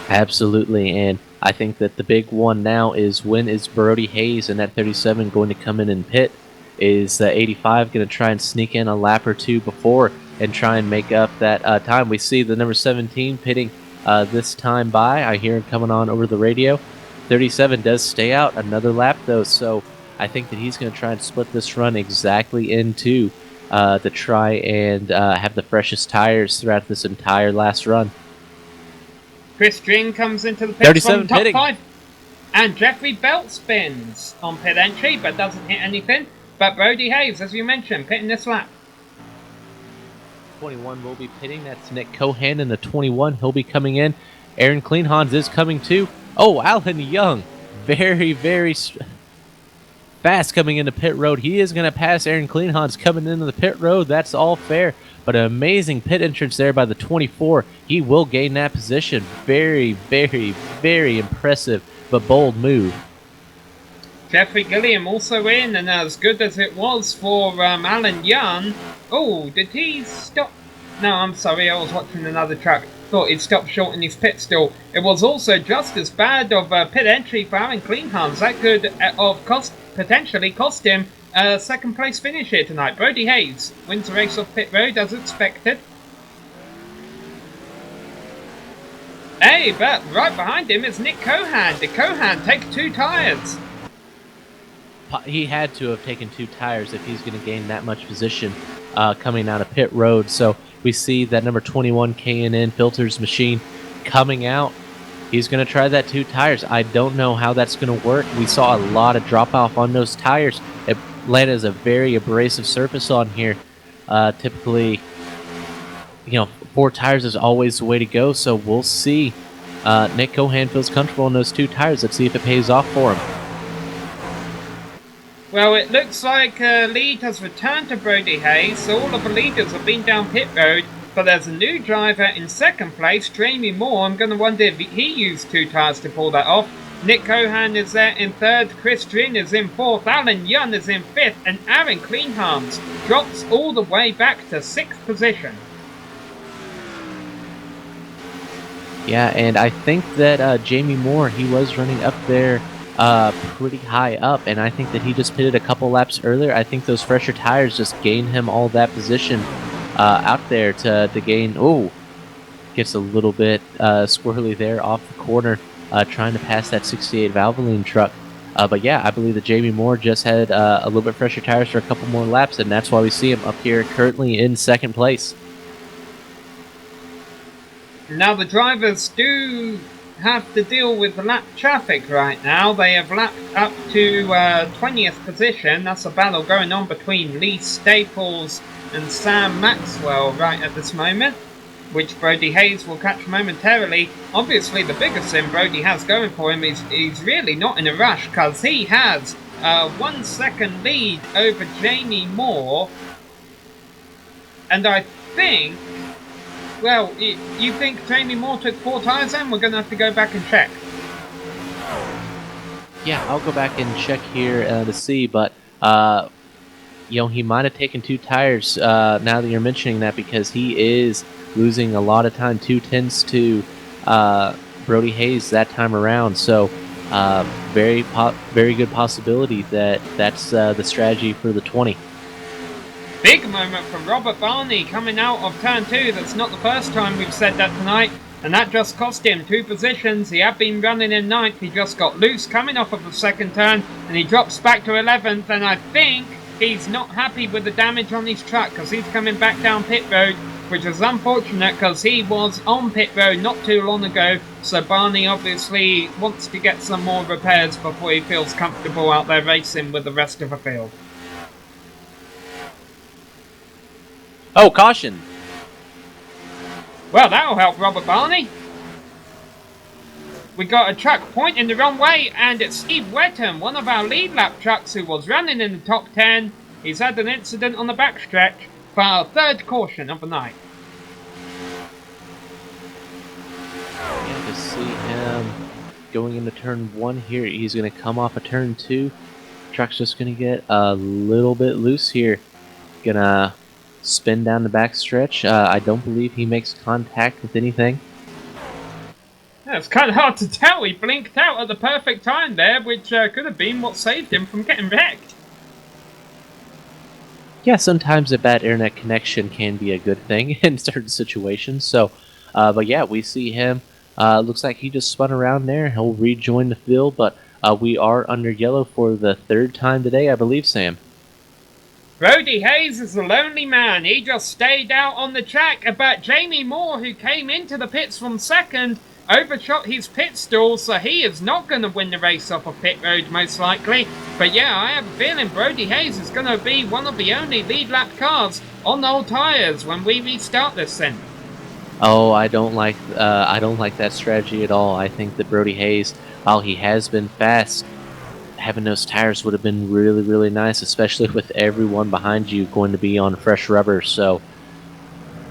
Absolutely, and I think that the big one now is when is Brody Hayes in that 37 going to come in and pit? Is 85 going to try and sneak in a lap or two before and try and make up that time? We see the number 17 pitting this time by. I hear him coming on over the radio. 37 does stay out another lap though, so I think that he's going to try and split this run exactly into to try and have the freshest tires throughout this entire last run. Chris String comes into the pit from top pitting. 5. And Jeffrey Belt spins on pit entry, but doesn't hit anything. But Brody Hayes, as you mentioned, pitting this lap. 21 will be pitting. That's Nick Cohan in the 21. He'll be coming in. Aaron Kleinhans is coming too. Oh, Alan Young. Very, very fast coming into pit road. He is going to pass Aaron Kleinhans coming into the pit road. That's all fair. But an amazing pit entrance there by the 24. He will gain that position. Very, very, very impressive, but bold move. Jeffrey Gilliam also in, and as good as it was for Alan Young. Oh, did he stop? No, I'm sorry, I was watching another truck. Thought he'd stop short in his pit stall. It was also just as bad of a pit entry for Aaron Kleinhans. That could potentially cost him a second place finish here tonight. Brody Hayes wins the race off pit road as expected. Hey, but right behind him is Nick Cohan. Did Cohan take 2 tyres? He had to have taken 2 tires if he's going to gain that much position coming out of pit road. So we see that number 21 K&N Filters machine coming out. He's going to try that 2 tires. I don't know how that's going to work. We saw a lot of drop off on those tires. Atlanta is a very abrasive surface on here. Typically, 4 tires is always the way to go. So we'll see. Nick Cohan feels comfortable in those 2 tires. Let's see if it pays off for him. Well, it looks like lead has returned to Brody Hayes, so all of the leaders have been down pit road. But there's a new driver in second place, Jamie Moore. I'm going to wonder if he used 2 tires to pull that off. Nick Cohan is there in third, Chris Drin is in fourth, Alan Young is in fifth, and Aaron Cleanharms drops all the way back to 6th position. Yeah, and I think that Jamie Moore, he was running up there pretty high up, and I think that he just pitted a couple laps earlier. I think those fresher tires just gained him all that position out there to gain. Oh, gets a little bit squirrely there off the corner, trying to pass that 68 Valvoline truck. But yeah, I believe that Jamie Moore just had a little bit fresher tires for a couple more laps, and that's why we see him up here currently in second place. Now the drivers do have to deal with the lap traffic right now. They have lapped up to 20th position. That's a battle going on between Lee Staples and Sam Maxwell right at this moment, which Brody Hayes will catch momentarily. Obviously the biggest thing Brody has going for him is he's really not in a rush, because he has 1 second lead over Jamie Moore. And I think, well, you think Jamie Moore took 4 tires then? We're going to have to go back and check. Yeah, I'll go back and check here to see, but you know, he might have taken 2 tires now that you're mentioning that, because he is losing a lot of time. 2/10 to Brody Hayes that time around. So very good possibility that that's the strategy for the 20. Big moment from Robert Barney coming out of turn 2. That's not the first time we've said that tonight, and that just cost him 2 positions. He had been running in 9th. He just got loose coming off of the second turn, and he drops back to 11th. And I think he's not happy with the damage on his truck, because he's coming back down pit road, which is unfortunate because he was on pit road not too long ago. So Barney obviously wants to get some more repairs before he feels comfortable out there racing with the rest of the field. Oh, caution! Well, that'll help Robert Barney. We got a truck pointing the wrong way, and it's Steve Wetton, one of our lead lap trucks who was running in the top 10. He's had an incident on the backstretch for our 3rd caution of the night. Yeah, to see him going into turn 1 here. He's going to come off of turn 2. Truck's just going to get a little bit loose here. Gonna spin down the backstretch. I don't believe he makes contact with anything. Yeah, it's kind of hard to tell. He blinked out at the perfect time there, which could have been what saved him from getting wrecked. Yeah, sometimes a bad internet connection can be a good thing in certain situations. So, but yeah, we see him. Looks like he just spun around there. He'll rejoin the field, but we are under yellow for the 3rd time today, I believe, Sam. Brody Hayes is a lonely man. He just stayed out on the track, but Jamie Moore, who came into the pits from 2nd, overshot his pit stall, so he is not going to win the race off of pit road, most likely. But yeah, I have a feeling Brody Hayes is going to be one of the only lead lap cars on old tyres when we restart this thing. Oh, I don't like that strategy at all. I think that Brody Hayes, while he has been fast, having those tires would have been really, really nice, especially with everyone behind you going to be on fresh rubber. So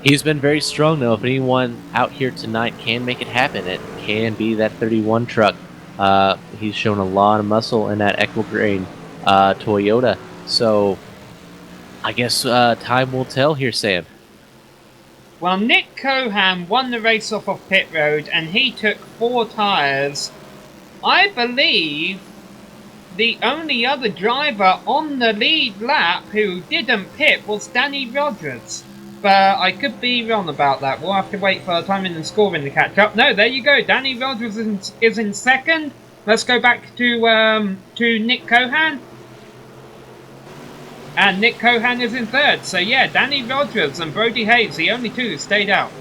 he's been very strong, though. If anyone out here tonight can make it happen, it can be that 31 truck. He's shown a lot of muscle in that Equigrain Toyota. So I guess time will tell here, Sam. Well, Nick Cohan won the race off of pit road, and he took 4 tires. I believe the only other driver on the lead lap who didn't pit was Danny Rogers. But I could be wrong about that. We'll have to wait for the timing and scoring to catch up. No, there you go. Danny Rogers is in 2nd. Let's go back to Nick Cohan. And Nick Cohan is in 3rd. So yeah, Danny Rogers and Brody Hayes, the only 2 who stayed out.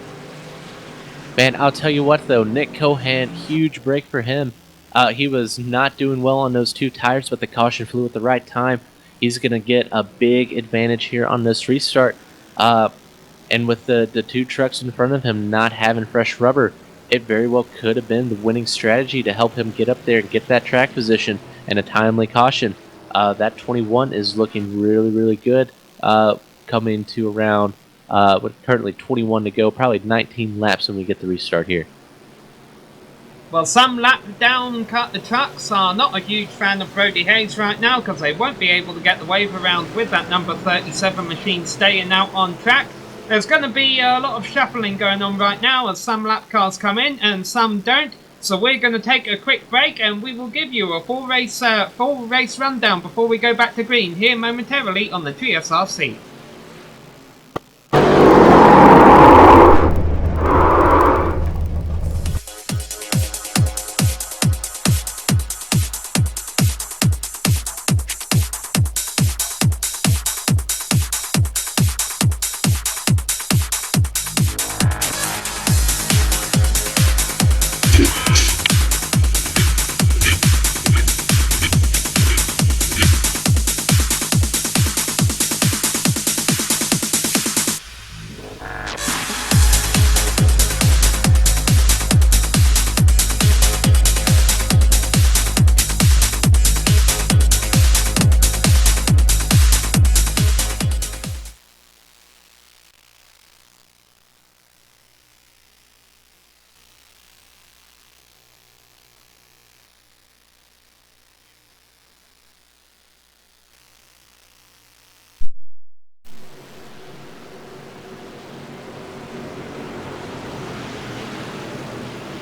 Man, I'll tell you what, though. Nick Cohan, huge break for him. He was not doing well on those 2 tires, but the caution flew at the right time. He's going to get a big advantage here on this restart. And with the 2 trucks in front of him not having fresh rubber, it very well could have been the winning strategy to help him get up there and get that track position and a timely caution. That 21 is looking really, really good coming to around with currently 21 to go, probably 19 laps when we get the restart here. Well, some lap down cut the trucks are not a huge fan of Brody Hayes right now because they won't be able to get the wave around with that number 37 machine staying out on track. There's going to be a lot of shuffling going on right now as some lap cars come in and some don't. So we're going to take a quick break and we will give you a full race rundown before we go back to green here momentarily on the GSRC.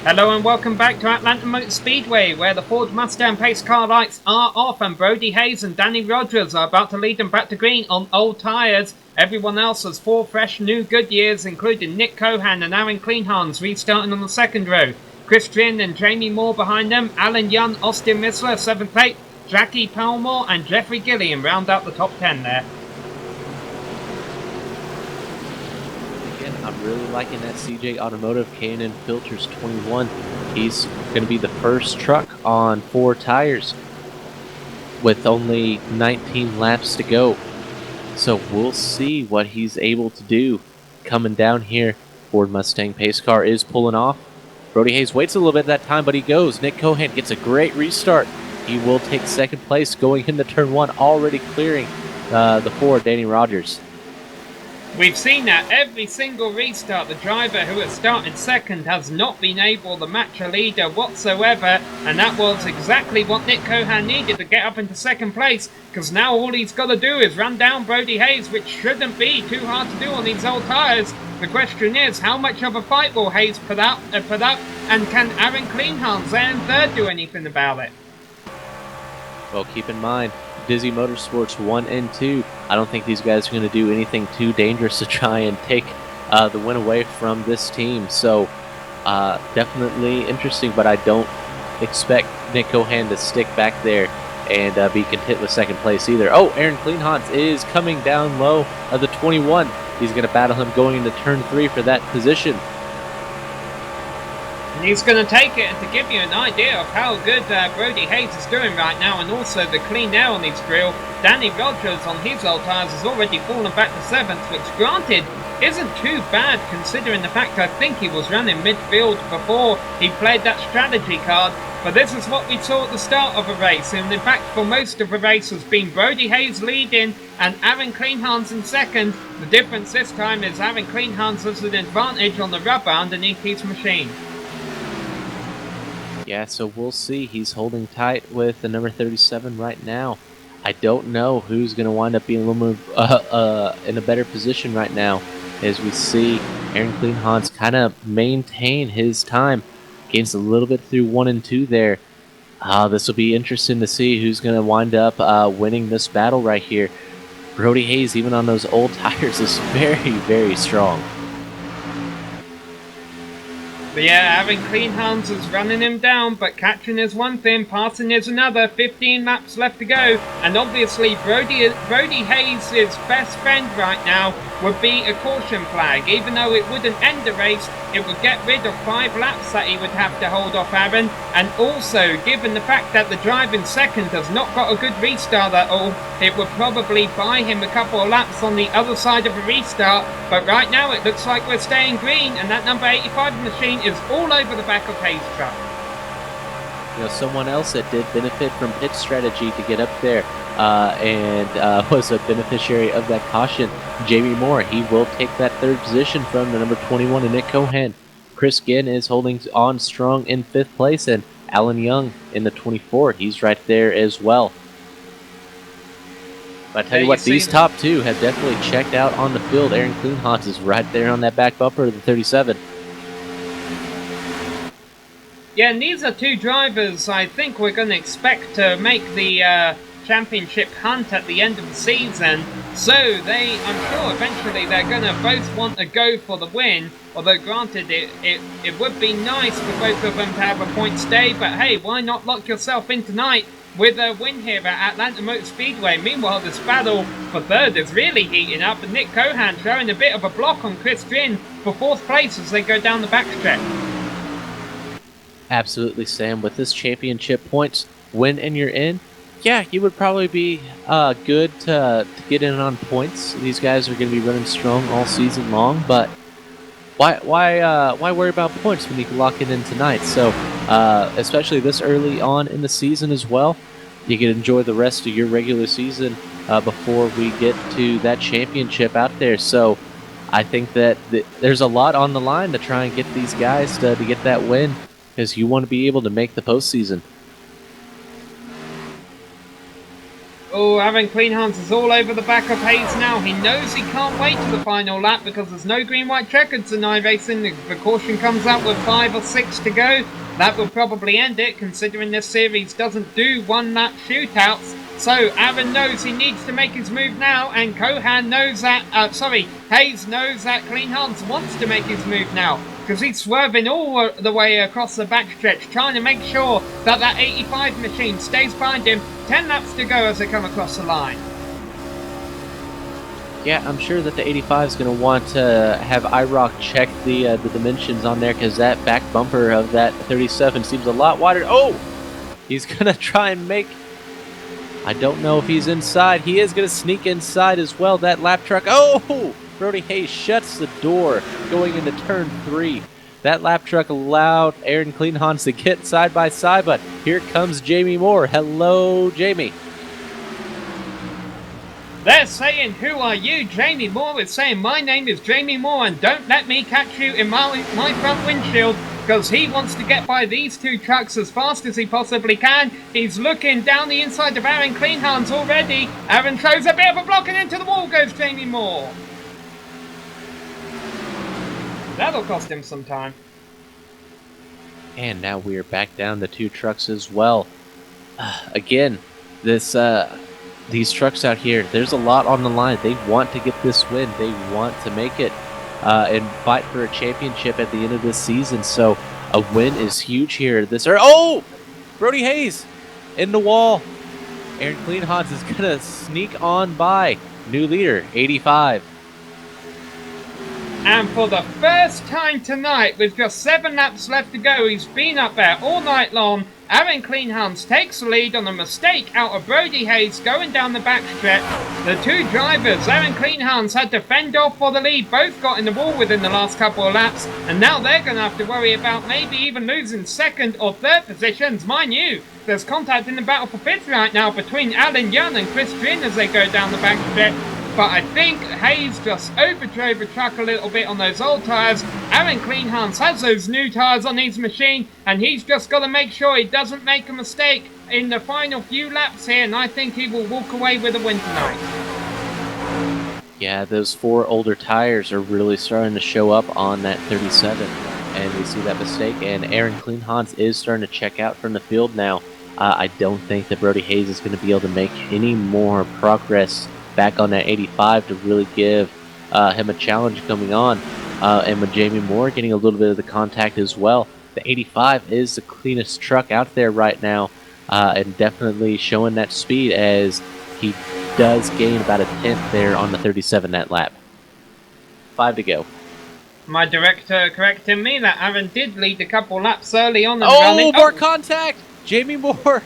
Hello and welcome back to Atlanta Motor Speedway, where the Ford Mustang pace car lights are off and Brody Hayes and Danny Rogers are about to lead them back to green on old tyres. Everyone else has 4 fresh new Goodyears, including Nick Cohan and Aaron Kleinhans restarting on the second row. Chris Trin and Jamie Moore behind them, Alan Young, Austin Missler, 7th plate, Jackie Palmore and Jeffrey Gilliam round out the top 10 there. I'm really liking that CJ Automotive K&N Filters 21. He's going to be the first truck on 4 tires with only 19 laps to go. So we'll see what he's able to do coming down here. Ford Mustang pace car is pulling off. Brody Hayes waits a little bit that time, but he goes. Nick Cohan gets a great restart. He will take second place going into turn 1, already clearing the Ford, Danny Rogers. We've seen that every single restart, the driver who has started second has not been able to match a leader whatsoever, and that was exactly what Nick Cohan needed to get up into second place, because now all he's got to do is run down Brody Hayes, which shouldn't be too hard to do on these old tyres. The question is, how much of a fight will Hayes put up, and can Aaron Kleinhans there in third do anything about it? Well, keep in mind, Dizzy Motorsports 1 and 2. I don't think these guys are going to do anything too dangerous to try and take the win away from this team. So definitely interesting, but I don't expect Nick Cohan to stick back there and be content with second place either. Oh, Aaron Kleinhans is coming down low of the 21. He's going to battle him going into turn 3 for that position. And he's going to take it, and to give you an idea of how good Brody Hayes is doing right now, and also the clean air on his grill, Danny Rogers on his old tyres has already fallen back to 7th, which granted isn't too bad considering the fact I think he was running midfield before he played that strategy card. But this is what we saw at the start of a race, and in fact for most of the race has been Brody Hayes leading and Aaron Kleinhans in second. The difference this time is Aaron Kleinhans has an advantage on the rubber underneath his machine. Yeah, so we'll see. He's holding tight with the number 37 right now. I don't know who's going to wind up being a little more in a better position right now, as we see Aaron Kleinhans kind of maintain his time. Gains a little bit through 1 and 2 there. This will be interesting to see who's going to wind up winning this battle right here. Brody Hayes, even on those old tires, is very, very strong. But yeah, Aaron Kleinhans is running him down, but catching is one thing, passing is another. 15 laps left to go, and obviously Brody Hayes' best friend right now would be a caution flag. Even though it wouldn't end the race, it would get rid of 5 laps that he would have to hold off Aaron, and also, given the fact that the drive in second has not got a good restart at all, it would probably buy him a couple of laps on the other side of a restart. But right now it looks like we're staying green, and that number 85 machine is all over the back of Hayes' truck. You know, someone else that did benefit from pit strategy to get up there and was a beneficiary of that caution. Jamie Moore, he will take that third position from the number 21 and Nick Cohan. Chris Ginn is holding on strong in 5th place, and Alan Young in the 24. He's right there as well. But I tell you what, these top two have definitely checked out on the field. Aaron Kleinhans is right there on that back bumper of the 37. Yeah, and these are two drivers I think we're going to expect to make the championship hunt at the end of the season. So I'm sure eventually they're going to both want to go for the win. Although granted, it would be nice for both of them to have a point stay. But hey, why not lock yourself in tonight with a win here at Atlanta Motor Speedway? Meanwhile, this battle for third is really heating up, and Nick Cohan showing a bit of a block on Chris Ginn for 4th place as they go down the backstretch. Absolutely, Sam. With this championship points, win and you're in. Yeah, you would probably be good to get in on points. These guys are going to be running strong all season long, but why worry about points when you can lock it in tonight? So, especially this early on in the season as well, you can enjoy the rest of your regular season before we get to that championship out there. So, I think that there's a lot on the line to try and get these guys to get that win, because you want to be able to make the postseason. Oh, Aaron Kleinhans is all over the back of Hayes now. He knows he can't wait to the final lap because there's no green-white checkers in iRacing. The caution comes out with 5 or 6 to go. That will probably end it, considering this series doesn't do one-lap shootouts. So Aaron knows he needs to make his move now, and Cohan knows that, Hayes knows that Kleinhans wants to make his move now, because he's swerving all the way across the backstretch, trying to make sure that 85 machine stays behind him. 10 laps to go as they come across the line. Yeah, I'm sure that the 85 is going to want to have iROC check the dimensions on there, because that back bumper of that 37 seems a lot wider. Oh! He's going to try and make... I don't know if he's inside. He is going to sneak inside as well. That lap truck. Oh! Brody Hayes shuts the door going into turn 3. That lap truck allowed Aaron Kleinhans to get side by side, but here comes Jamie Moore. Hello, Jamie. They're saying, who are you? Jamie Moore is saying, my name is Jamie Moore, and don't let me catch you in my front windshield, because he wants to get by these two trucks as fast as he possibly can. He's looking down the inside of Aaron Kleinhans already. Aaron throws a bit of a block, and into the wall goes Jamie Moore. That'll cost him some time. And now we are back down to 2 trucks as well. Again, these trucks out here, there's a lot on the line. They want to get this win. They want to make it and fight for a championship at the end of this season. So a win is huge here. Oh! Brody Hayes in the wall. Aaron Kleinhans is going to sneak on by. New leader, 85. And for the first time tonight, with just 7 laps left to go, he's been up there all night long. Aaron Kleinhans takes the lead on a mistake out of Brody Hayes going down the backstretch. The two drivers, Aaron Kleinhans had to fend off for the lead, both got in the wall within the last couple of laps, and now they're going to have to worry about maybe even losing 2nd or 3rd positions. Mind you, there's contact in the battle for 5th right now between Alan Young and Chris Ginn as they go down the backstretch. But I think Hayes just overdrove the truck a little bit on those old tyres. Aaron Kleinhans has those new tyres on his machine, and he's just got to make sure he doesn't make a mistake in the final few laps here, and I think he will walk away with a win tonight. Yeah, those 4 older tires are really starting to show up on that 37, and we see that mistake, and Aaron Kleinhans is starting to check out from the field now. I don't think that Brody Hayes is going to be able to make any more progress back on that 85 to really give him a challenge coming on. And with Jamie Moore getting a little bit of the contact as well, the 85 is the cleanest truck out there right now, and definitely showing that speed as he does gain about a 10th there on the 37 that lap. 5 to go. My director correcting me that Aaron did lead a couple laps early on. And more contact! Jamie Moore!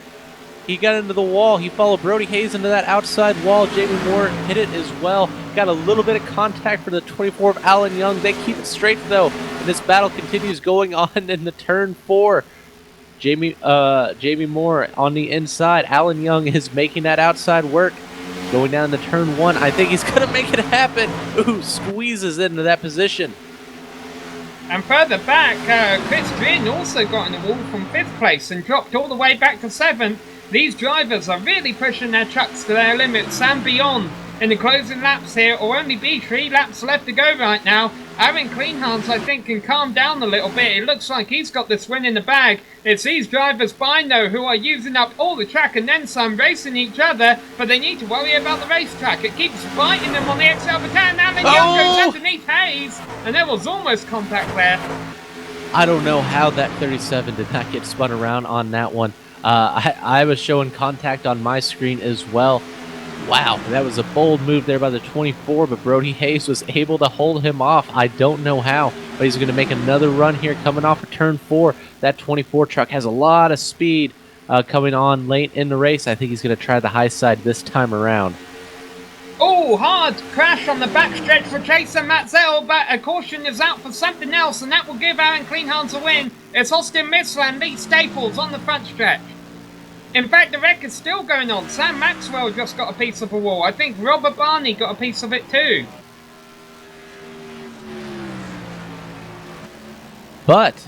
He got into the wall. He followed Brody Hayes into that outside wall. Jamie Moore hit it as well. Got a little bit of contact for the 24 of Alan Young. They keep it straight, though. And this battle continues going on in the turn 4. Jamie Moore on the inside. Alan Young is making that outside work. Going down to turn 1. I think he's going to make it happen. Ooh, squeezes into that position. And further back, Chris Drin also got in the wall from 5th place and dropped all the way back to 7th. These drivers are really pushing their trucks to their limits and beyond. In the closing laps here, or only be 3 laps left to go right now. Aaron Cleanhands, I think, can calm down a little bit. It looks like he's got this win in the bag. It's these drivers behind, though, who are using up all the track and then some, racing each other, but they need to worry about the racetrack. It keeps biting them on the XL baton. Alan Young goes underneath Hayes, and there was almost contact there. I don't know how that 37 did not get spun around on that one. I was showing contact on my screen as well. Wow, that was a bold move there by the 24, but Brody Hayes was able to hold him off. I don't know how, but he's going to make another run here coming off of turn 4. That 24 truck has a lot of speed coming on late in the race. I think he's going to try the high side this time around. Oh, hard crash on the backstretch for Chaser Matzel, but a caution is out for something else, and that will give Aaron Cleanhands a win. It's Austin Misland, Lee Staples on the front stretch. In fact, the wreck is still going on. Sam Maxwell just got a piece of a wall. I think Robert Barney got a piece of it too. But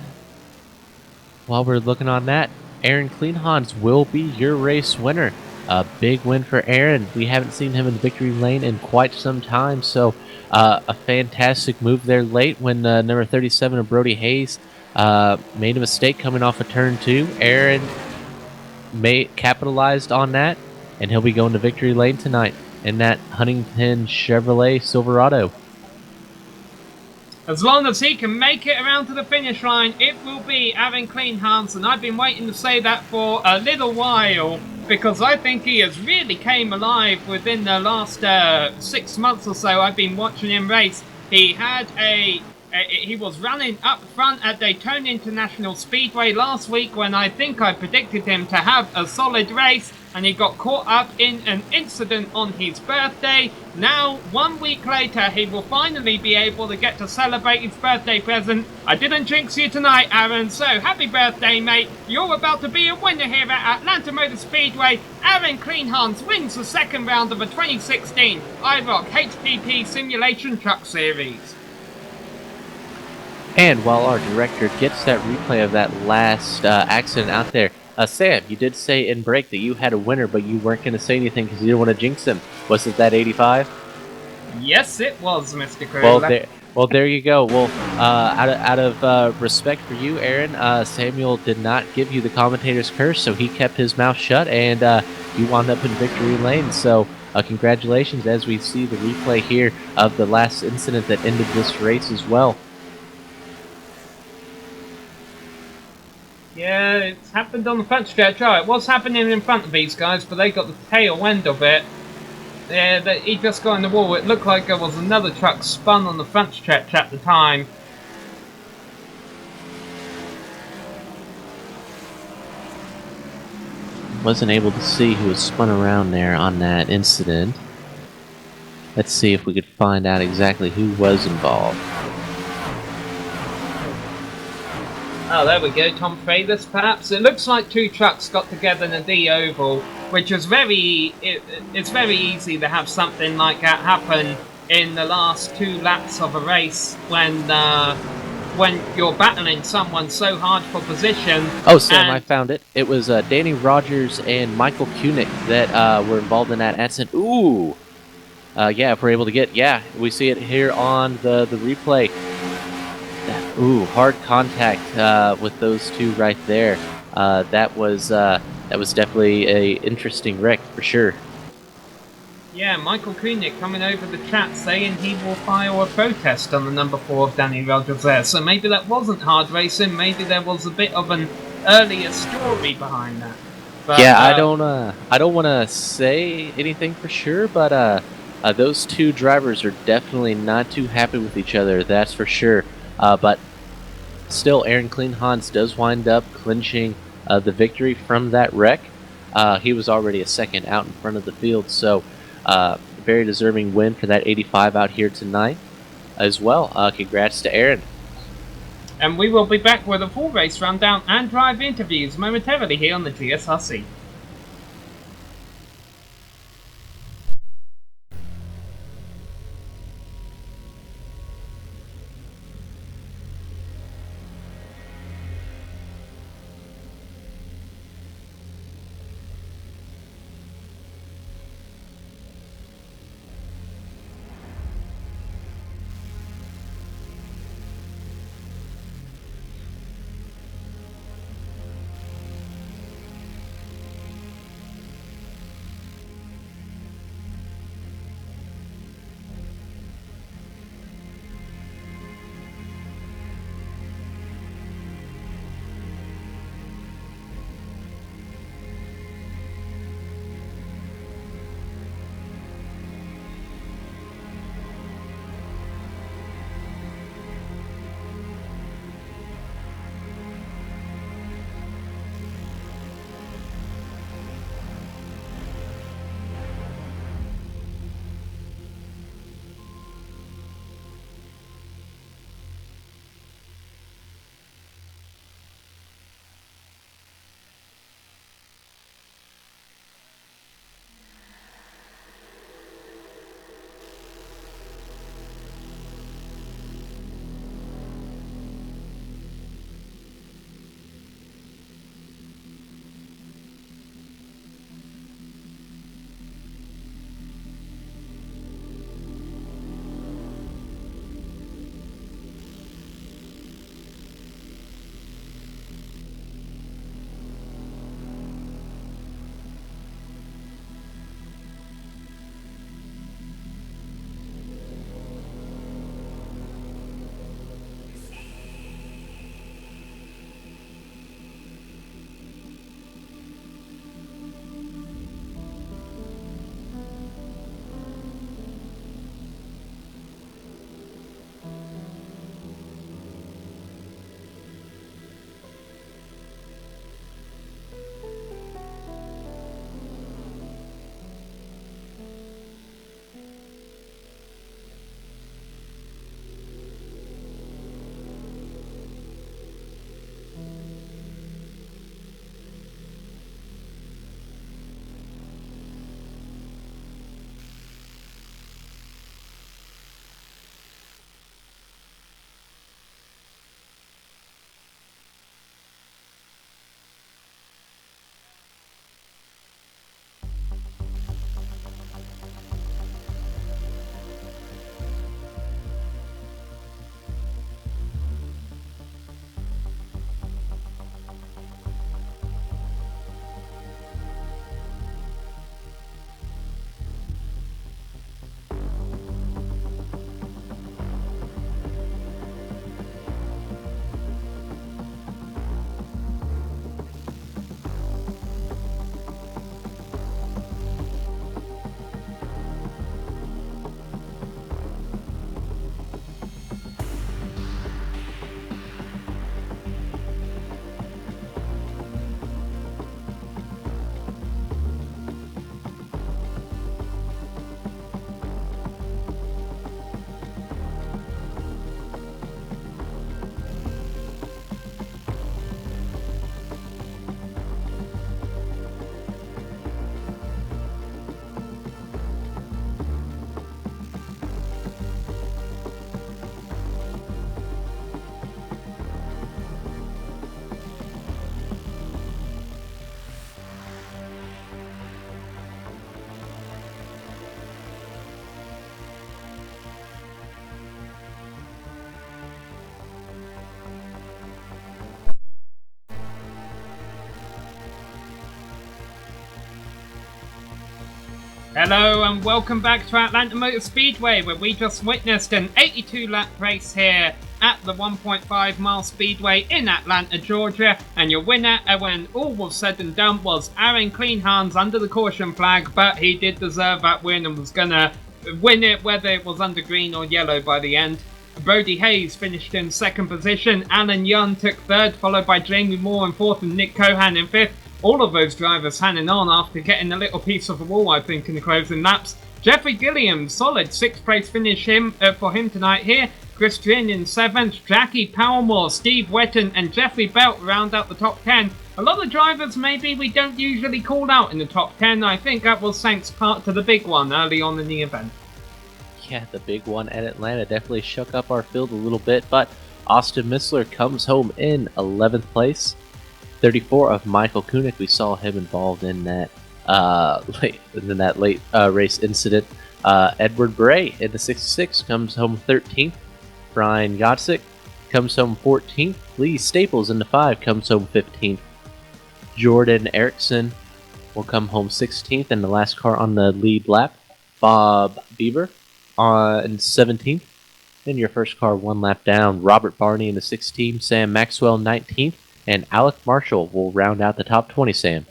while we're looking on that, Aaron Cleanhands will be your race winner. A big win for Aaron. We haven't seen him in victory lane in quite some time, so a fantastic move there late when number 37 of Brody Hayes made a mistake coming off of turn 2. Aaron capitalized on that, and he'll be going to victory lane tonight in that Huntington Chevrolet Silverado. As long as he can make it around to the finish line, it will be Aaron Cleanhands, and I've been waiting to say that for a little while, because I think he has really came alive within the last 6 months or so. I've been watching him race. He had he was running up front at Daytona International Speedway last week when I think I predicted him to have a solid race, and he got caught up in an incident on his birthday. Now, 1 week later, he will finally be able to get to celebrate his birthday present. I didn't jinx you tonight, Aaron, so happy birthday, mate. You're about to be a winner here at Atlanta Motor Speedway. Aaron Cleanhands wins the second round of the 2016 iROC HPP Simulation Truck Series. And while our director gets that replay of that last accident out there, Sam, you did say in break that you had a winner, but you weren't going to say anything because you didn't want to jinx him. Was it that 85? Yes, it was, Mr. Crowley. Well, there you go. Well, out of respect for you, Aaron, Samuel did not give you the commentator's curse, so he kept his mouth shut, and you wound up in victory lane. So congratulations as we see the replay here of the last incident that ended this race as well. Yeah, it's happened on the front stretch. Oh, it was happening in front of these guys, but they got the tail end of it. Yeah, he just got in the wall. It looked like there was another truck spun on the front stretch at the time. Wasn't able to see who was spun around there on that incident. Let's see if we could find out exactly who was involved. Oh, there we go, Tom Freitas, perhaps. It looks like 2 trucks got together in a D oval, which is it's very easy to have something like that happen in the last 2 laps of a race when you're battling someone so hard for position. Oh, Sam, I found it. It was Danny Rogers and Michael Kunick that were involved in that accident. Ooh! Yeah, if we're able to get... Yeah, we see it here on the replay. Ooh, hard contact with those 2 right there. That was definitely a interesting wreck for sure. Yeah, Michael Kunick coming over the chat saying he will file a protest on the number 4 of Danny Rogers there. So maybe that wasn't hard racing. Maybe there was a bit of an earlier story behind that. But, yeah, I don't want to say anything for sure, but those 2 drivers are definitely not too happy with each other. That's for sure. But still, Aaron Cleanhands does wind up clinching the victory from that wreck. He was already a second out in front of the field, so very deserving win for that 85 out here tonight as well. Congrats to Aaron. And we will be back with a full race rundown and drive interviews momentarily here on the GSRC. Hello and welcome back to Atlanta Motor Speedway, where we just witnessed an 82-lap race here at the 1.5 mile speedway in Atlanta, Georgia, and your winner, when all was said and done, was Aaron Cleanhands under the caution flag, but he did deserve that win and was gonna win it whether it was under green or yellow by the end. Brody Hayes finished in second position, Alan Young took third, followed by Jamie Moore in fourth and Nick Cohan in fifth. All of those drivers hanging on after getting a little piece of the wall, I think, in the closing laps. Jeffrey Gilliam, solid sixth place finish for him tonight here. Christian in 7th, Jackie Powellmore, Steve Wetton and Jeffrey Belt round out the top 10. A lot of drivers maybe we don't usually call out in the top 10. I think that was thanks part to the big one early on in the event. Yeah, the big one at Atlanta definitely shook up our field a little bit, but Austin Missler comes home in 11th place. 34 of Michael Koenig, we saw him involved in that late race incident. Edward Bray in the 66 comes home 13th. Brian Gotzik comes home 14th. Lee Staples in the 5 comes home 15th. Jordan Erickson will come home 16th in the last car on the lead lap. Bob Bieber on 17th. In your first car, one lap down. Robert Barney in the 16th. Sam Maxwell 19th. And Alec Marshall will round out the top 20, Sam.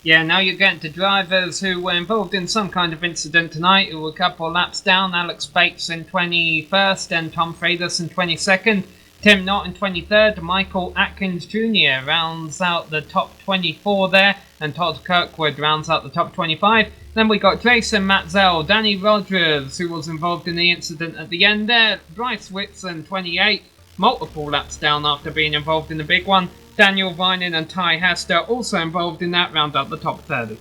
Yeah, now you're getting to drivers who were involved in some kind of incident tonight, who were a couple of laps down. Alex Bates in 21st and Tom Freitas in 22nd. Tim Knott in 23rd. Michael Atkins Jr. rounds out the top 24 there. And Todd Kirkwood rounds out the top 25. Then we got Jason Matzel, Danny Rogers, who was involved in the incident at the end there. Bryce Whitson, 28. Multiple laps down after being involved in the big one. Daniel Vinen and Ty Hester also involved in that, round up the top 30.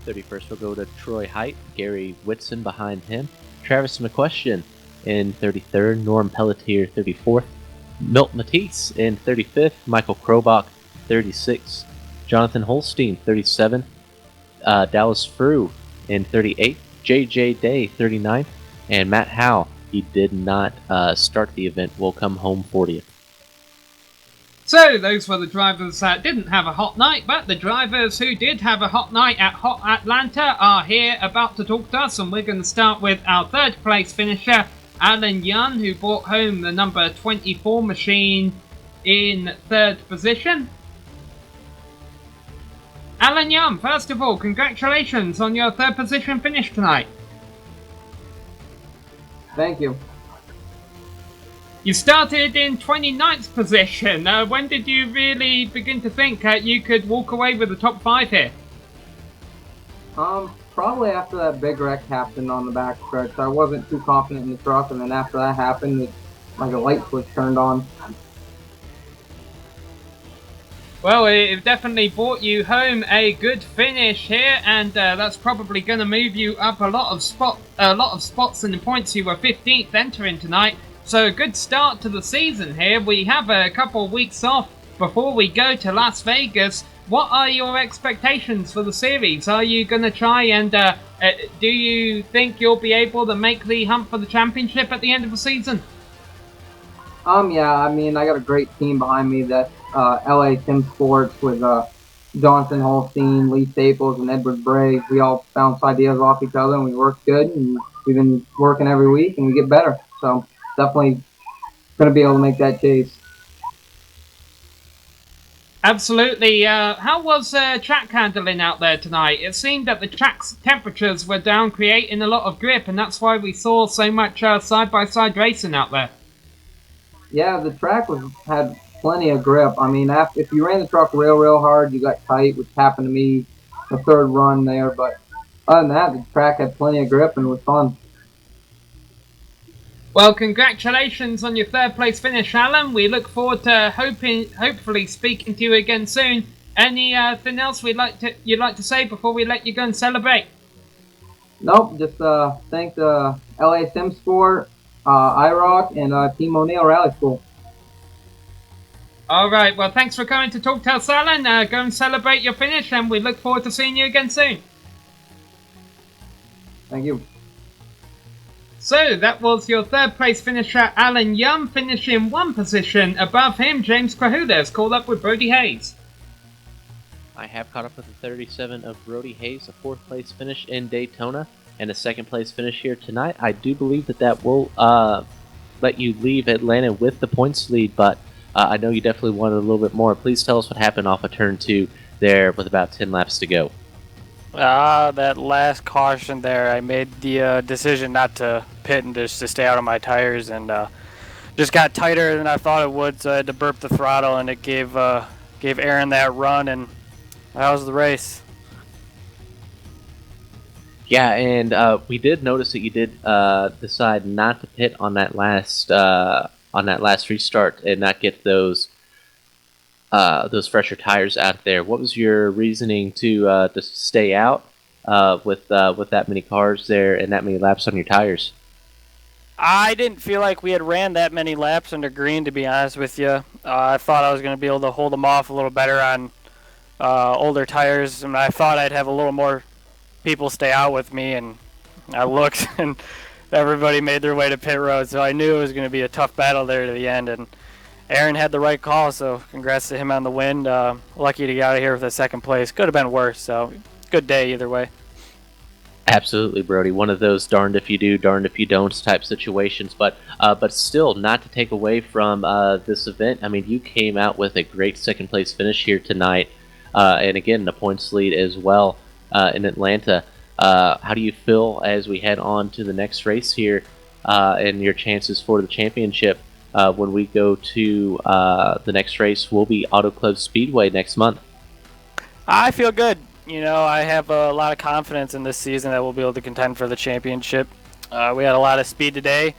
31st will go to Troy Height, Gary Whitson behind him. Travis McQuestion in 33rd, Norm Pelletier 34th. Milt Matisse in 35th, Michael Krobach 36th, Jonathan Holstein 37th, Dallas Frew in 38th, JJ Day 39th, and Matt Howe, he did not start the event, will come home 40th. So, those were the drivers that didn't have a hot night, but the drivers who did have a hot night at Hot Atlanta are here about to talk to us, and we're going to start with our third place finisher, Alan Young, who brought home the number 24 machine in third position. Alan Young, first of all, congratulations on your third position finish tonight. Thank you. You started in 29th position. When did you really begin to think you could walk away with the top 5 here? Probably after that big wreck happened on the back stretch. I wasn't too confident in the truck, and then after that happened, like a light switch turned on. Well, it definitely brought you home a good finish here, and that's probably going to move you up a lot of spots in the points. You were 15th entering tonight, so a good start to the season here. We have a couple of weeks off before we go to Las Vegas. What are your expectations for the series? Are you going to try and do you think you'll be able to make the hunt for the championship at the end of the season? Yeah, I mean, I got a great team behind me. That's LA Sim Sports with Jonathan Holstein, Lee Staples, and Edward Bray. We all bounce ideas off each other, and we work good, and we've been working every week, and we get better. So definitely going to be able to make that chase. Absolutely. How was track handling out there tonight? It seemed that the track's temperatures were down, creating a lot of grip, and that's why we saw so much side-by-side racing out there. Yeah, the track had plenty of grip. I mean, if you ran the truck real hard, you got tight, which happened to me the third run there. But other than that, the track had plenty of grip and it was fun. Well, congratulations on your third place finish, Alan. We look forward to hopefully speaking to you again soon. Anything else you'd like to say before we let you go and celebrate? Nope, just thank the LA Sim Sport, iROC, and Team O'Neill Rally School. All right, well, thanks for coming to talk to us, Alan. Go and celebrate your finish, and we look forward to seeing you again soon. Thank you. So, that was your third place finisher, Alan Young, finishing one position above him. James Krahudas called up with Brody Hayes. I have caught up with the 37 of Brody Hayes, a fourth place finish in Daytona, and a second place finish here tonight. I do believe that will let you leave Atlanta with the points lead, but I know you definitely wanted a little bit more. Please tell us what happened off of turn 2 there with about 10 laps to go. That last caution there, I made the decision not to pit and just to stay out of my tires, and just got tighter than I thought it would, so I had to burp the throttle, and it gave Aaron that run, and that was the race. Yeah, and we did notice that you did decide not to pit on that last restart and not get those fresher tires out there. What was your reasoning to stay out with that many cars there and that many laps on your tires? I didn't feel like we had ran that many laps under green, to be honest with you. I thought I was going to be able to hold them off a little better on older tires, and I thought I'd have a little more people stay out with me, and I looked, and everybody made their way to pit road, so I knew it was going to be a tough battle there to the end, and Aaron had the right call, so congrats to him on the win. Lucky to get out of here with a second place. Could have been worse, so good day either way. Absolutely, Brody. One of those darned if you do, darned if you don't type situations. But still, not to take away from this event. I mean, you came out with a great second place finish here tonight, and again, the points lead as well in Atlanta. How do you feel as we head on to the next race here, and your chances for the championship when we go to the next race? Will be Auto Club Speedway next month. I feel good. You know, I have a lot of confidence in this season that we'll be able to contend for the championship. We had a lot of speed today.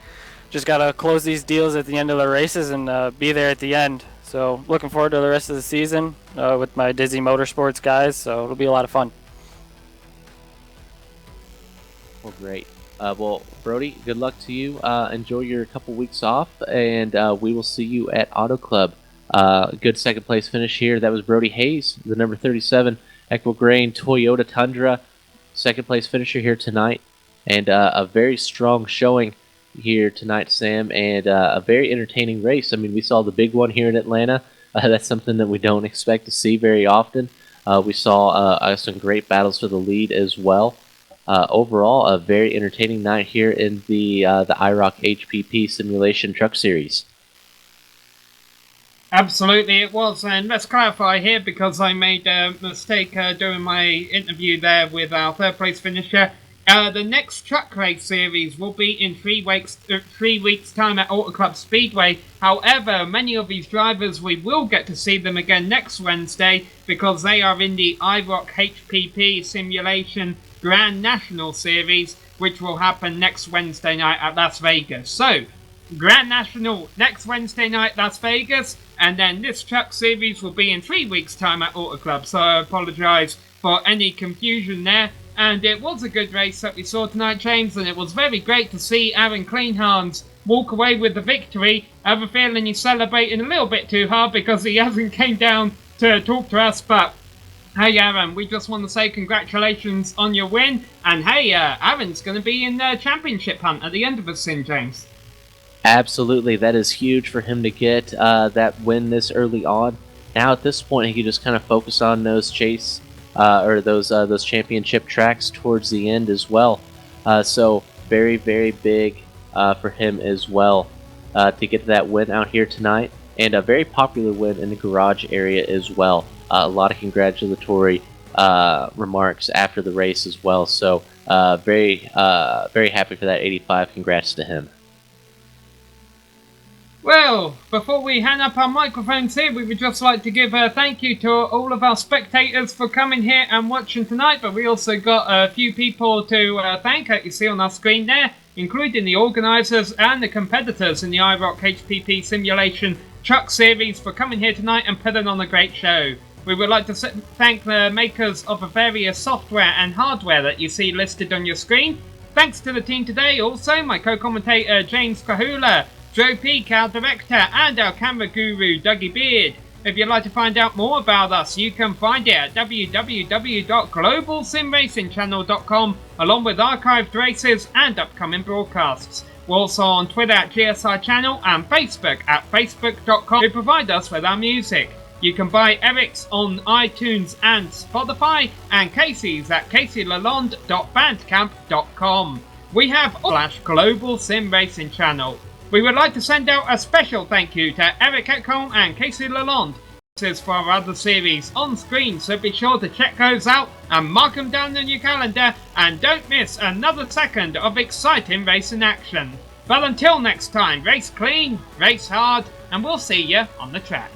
Just got to close these deals at the end of the races and be there at the end. So looking forward to the rest of the season with my Dizzy Motorsports guys. So it'll be a lot of fun. Well, great. Well, Brody, good luck to you. Enjoy your couple weeks off, and we will see you at Auto Club. Good second place finish here. That was Brody Hayes, the number 37 Equigrain Toyota Tundra, second place finisher here tonight, and a very strong showing here tonight, Sam, and a very entertaining race. I mean, we saw the big one here in Atlanta. That's something that we don't expect to see very often. We saw some great battles for the lead as well. Overall, a very entertaining night here in the iROC HPP Simulation Truck Series. Absolutely, it was, and let's clarify here because I made a mistake during my interview there with our third place finisher. The next truck race series will be in 3 weeks' time at Auto Club Speedway. However, many of these drivers, we will get to see them again next Wednesday because they are in the iROC HPP Simulation Grand National Series, which will happen next Wednesday night at Las Vegas. So, Grand National next Wednesday night, Las Vegas, and then this truck series will be in 3 weeks' time at Auto Club. So I apologise for any confusion there. And it was a good race that we saw tonight, James, and it was very great to see Aaron Kleinhans walk away with the victory. I have a feeling he's celebrating a little bit too hard because he hasn't came down to talk to us, but hey, Aaron, we just want to say congratulations on your win. And hey, Aaron's going to be in the championship hunt at the end of the sim, James. Absolutely, that is huge for him to get that win this early on. Now at this point, he can just kind of focus on those those championship tracks towards the end as well. So very, very big for him as well to get that win out here tonight, and a very popular win in the garage area as well. A lot of congratulatory remarks after the race as well. So very happy for that 85. Congrats to him. Well, before we hang up our microphones here, we would just like to give a thank you to all of our spectators for coming here and watching tonight, but we also got a few people to thank, as you see on our screen there, including the organisers and the competitors in the iROC HPP Simulation Truck Series for coming here tonight and putting on a great show. We would like to thank the makers of the various software and hardware that you see listed on your screen. Thanks to the team today, also my co-commentator James Kahula, Joe Peak, our director, and our camera guru, Dougie Beard. If you'd like to find out more about us, you can find it at www.globalsimracingchannel.com, along with archived races and upcoming broadcasts. We're also on Twitter at GSR Channel and Facebook at facebook.com, who provide us with our music. You can buy Eric's on iTunes and Spotify, and Casey's at caseylalonde.bandcamp.com. We have /Global Sim Racing Channel. We would like to send out a special thank you to Eric Ekholm and Casey Lalonde for our other series on screen, so be sure to check those out and mark them down in your calendar, and don't miss another second of exciting racing action. But until next time, race clean, race hard, and we'll see you on the track.